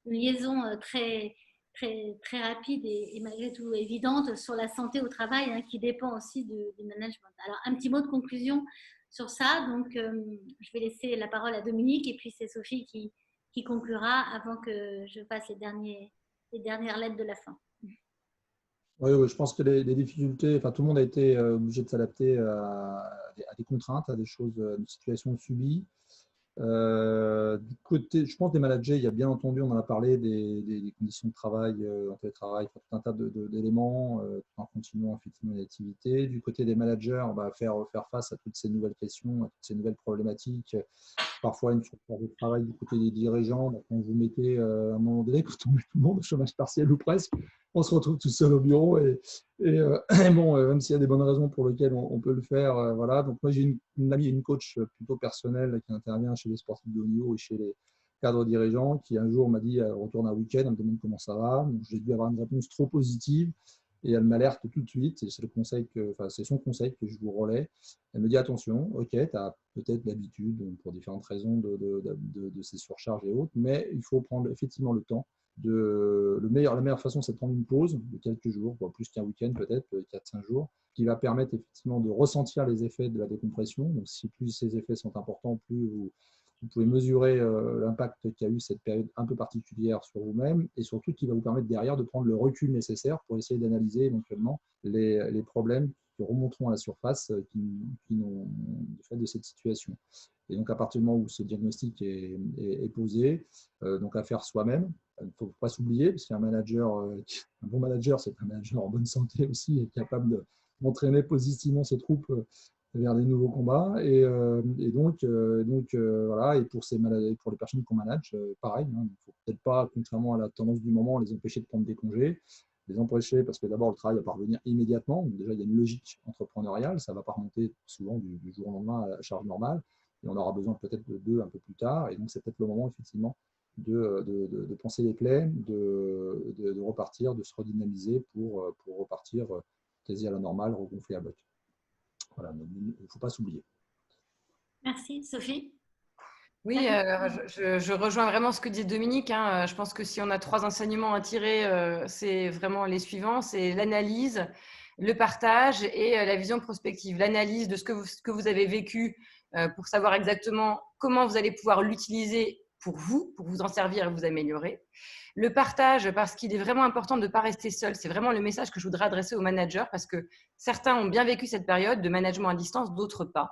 une liaison très, très, très rapide et malgré tout évidente sur la santé au travail, hein, qui dépend aussi du management. Alors, un petit mot de conclusion sur ça. Donc, je vais laisser la parole à Dominique et puis c'est Sophie qui conclura avant que je fasse les dernières lettres de la fin. Oui, je pense que les difficultés, enfin, tout le monde a été obligé de s'adapter à des contraintes, à des choses, à des situations subies. Du côté, je pense des managers, il y a bien entendu, on en a parlé, des conditions de travail, en télétravail, tout un tas d'éléments, tout en continuant effectivement les activités. Du côté des managers, on va faire face à toutes ces nouvelles questions, à toutes ces nouvelles problématiques. Parfois une surcharge de travail du côté des dirigeants. Donc, quand vous mettez à un moment donné, quand on met tout le monde au chômage partiel ou presque, on se retrouve tout seul au bureau. Et bon, même s'il y a des bonnes raisons pour lesquelles on peut le faire, voilà. Donc moi j'ai une amie, une coach plutôt personnelle qui intervient chez les sportifs de haut niveau et chez les cadres dirigeants, qui un jour m'a dit retourne un week-end, elle me demande comment ça va. Donc j'ai dû avoir une réponse trop positive. Et elle m'alerte tout de suite, et c'est son conseil que je vous relais. Elle me dit attention, ok, tu as peut-être l'habitude, pour différentes raisons, de ces surcharges et autres, mais il faut prendre effectivement le temps. La meilleure façon, c'est de prendre une pause de quelques jours, plus qu'un week-end peut-être, 4-5 jours, qui va permettre effectivement de ressentir les effets de la décompression. Donc si plus ces effets sont importants, plus vous pouvez mesurer l'impact qu'a eu cette période un peu particulière sur vous-même et surtout qui va vous permettre derrière de prendre le recul nécessaire pour essayer d'analyser éventuellement les problèmes qui remonteront à la surface qui n'ont du fait de cette situation. Et donc, à partir du moment où ce diagnostic est posé, donc à faire soi-même, il ne faut pas s'oublier, parce qu'un manager, un bon manager, c'est un manager en bonne santé aussi et capable d'entraîner positivement ses troupes vers des nouveaux combats. Et donc voilà, et pour les personnes qu'on manage, pareil, hein, il ne faut peut-être pas, contrairement à la tendance du moment, les empêcher de prendre des congés, les empêcher parce que d'abord le travail va pas revenir immédiatement. Donc déjà, il y a une logique entrepreneuriale, ça ne va pas remonter souvent du jour au lendemain à la charge normale. Et on aura besoin peut-être de deux un peu plus tard. Et donc, c'est peut-être le moment, effectivement, de penser les plaies, de repartir, de se redynamiser pour repartir quasi à la normale, regonfler à bloc. Voilà, il ne faut pas s'oublier. Merci. Sophie? Oui, je rejoins vraiment ce que dit Dominique, hein. Je pense que si on a 3 enseignements à tirer, c'est vraiment les suivants. C'est l'analyse, le partage et la vision prospective. L'analyse de ce que vous avez vécu pour savoir exactement comment vous allez pouvoir l'utiliser pour vous en servir et vous améliorer. Le partage, parce qu'il est vraiment important de ne pas rester seul. C'est vraiment le message que je voudrais adresser aux managers parce que certains ont bien vécu cette période de management à distance, d'autres pas.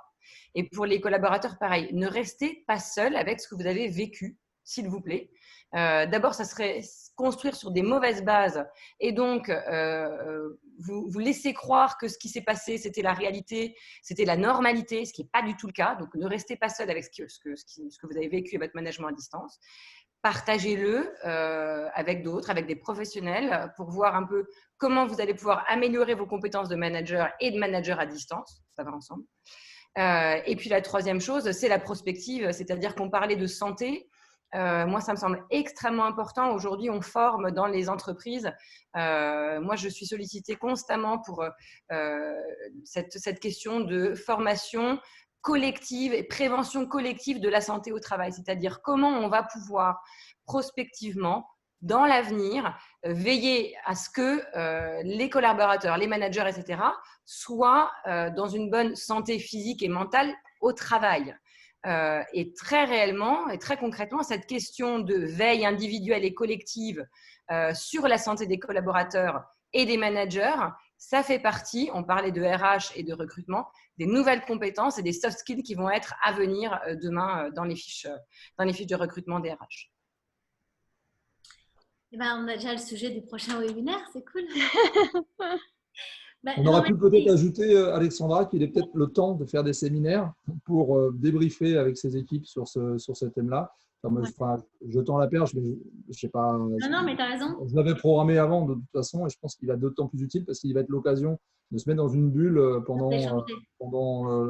Et pour les collaborateurs, pareil, ne restez pas seul avec ce que vous avez vécu, s'il vous plaît. D'abord, ça serait construire sur des mauvaises bases et donc vous laissez croire que ce qui s'est passé, c'était la réalité, c'était la normalité, ce qui n'est pas du tout le cas. Donc, ne restez pas seul avec ce que vous avez vécu et votre management à distance. Partagez-le avec d'autres, avec des professionnels pour voir un peu comment vous allez pouvoir améliorer vos compétences de manager et de manager à distance. Ça va ensemble. Et puis la troisième chose, c'est la prospective, c'est-à-dire qu'on parlait de santé. Moi, ça me semble extrêmement important. Aujourd'hui, on forme dans les entreprises. Moi, je suis sollicitée constamment pour cette question de formation collective et prévention collective de la santé au travail, c'est-à-dire comment on va pouvoir prospectivement dans l'avenir, veiller à ce que les collaborateurs, les managers, etc., soient dans une bonne santé physique et mentale au travail. Et très réellement et très concrètement, cette question de veille individuelle et collective sur la santé des collaborateurs et des managers, ça fait partie, on parlait de RH et de recrutement, des nouvelles compétences et des soft skills qui vont être à venir demain dans les fiches de recrutement des RH. Eh ben, on a déjà le sujet du prochain webinaire, c'est cool. On aurait pu peut-être ajouter, Alexandra, qu'il est peut-être le temps de faire des séminaires pour débriefer avec ses équipes sur ce thème-là. Je tends la perche, mais je ne sais pas. Non, mais tu as raison. Je l'avais programmé avant, de toute façon, et je pense qu'il va être d'autant plus utile parce qu'il va être l'occasion de se mettre dans une bulle pendant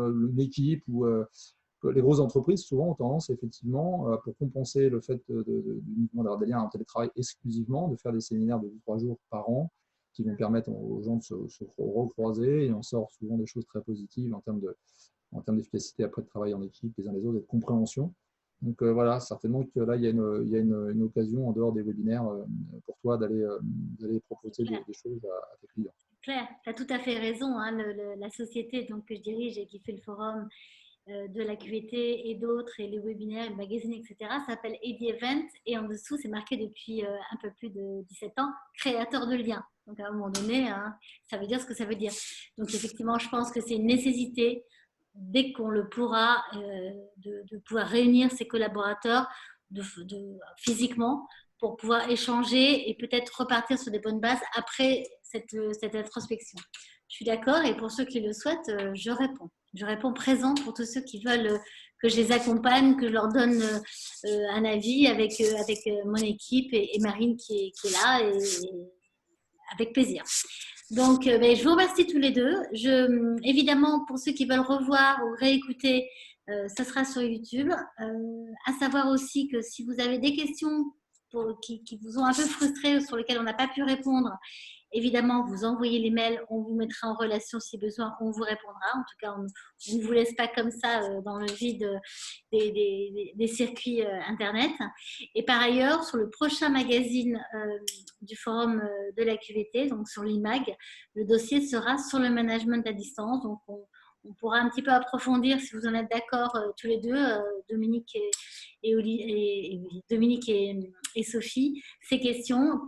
une équipe ou les grosses entreprises, souvent, ont tendance, effectivement, pour compenser le fait uniquement d'avoir des liens en télétravail exclusivement, de faire des séminaires de 2-3 jours par an qui vont permettre aux gens de se recroiser et on sort souvent des choses très positives en termes d'efficacité après de travailler en équipe les uns les autres et de compréhension. Donc voilà, certainement que là, il y a une occasion en dehors des webinaires pour toi d'aller proposer des choses à tes clients. Claire, tu as tout à fait raison. Hein, la société donc, que je dirige et qui fait le forum de la QVT et d'autres, et les webinaires, le magazine, etc., s'appelle Eddy Event et en dessous, c'est marqué depuis un peu plus de 17 ans, créateur de liens. Donc à un moment donné, hein, ça veut dire ce que ça veut dire. Donc effectivement, je pense que c'est une nécessité, dès qu'on le pourra, de pouvoir réunir ses collaborateurs physiquement pour pouvoir échanger et peut-être repartir sur des bonnes bases après cette introspection. Je suis d'accord et pour ceux qui le souhaitent, je réponds. Je réponds présent pour tous ceux qui veulent que je les accompagne, que je leur donne un avis avec mon équipe et Marine qui est là et avec plaisir. Donc, je vous remercie tous les deux. Évidemment, pour ceux qui veulent revoir ou réécouter, ça sera sur YouTube. À savoir aussi que si vous avez des questions qui vous ont un peu frustré, sur lesquelles on n'a pas pu répondre, évidemment, vous envoyez les mails, on vous mettra en relation si besoin, on vous répondra. En tout cas, on ne vous laisse pas comme ça dans le vide des circuits Internet. Et par ailleurs, sur le prochain magazine du forum de la QVT, donc sur l'IMAG, le dossier sera sur le management à distance. Donc, on pourra un petit peu approfondir, si vous en êtes d'accord, tous les deux, Dominique Dominique et Sophie, ces questions,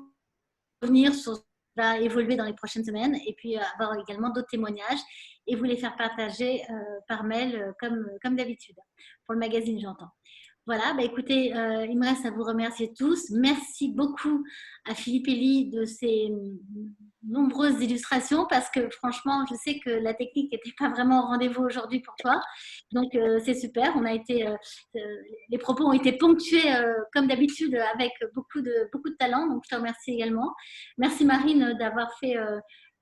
revenir sur ce qui va évoluer dans les prochaines semaines et puis avoir également d'autres témoignages et vous les faire partager par mail comme d'habitude, pour le magazine, j'entends. Voilà, bah écoutez, il me reste à vous remercier tous. Merci beaucoup à Philippe Elie de ces nombreuses illustrations parce que franchement, je sais que la technique n'était pas vraiment au rendez-vous aujourd'hui pour toi. Donc, c'est super. Les propos ont été ponctués comme d'habitude avec beaucoup de talent. Donc, je te remercie également. Merci Marine d'avoir fait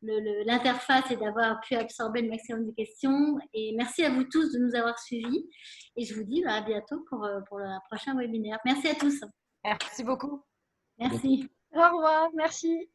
l'interface et d'avoir pu absorber le maximum de questions. Et merci à vous tous de nous avoir suivis. Et je vous dis à bientôt pour le prochain webinaire. Merci à tous. Merci beaucoup. Merci. Au revoir, merci.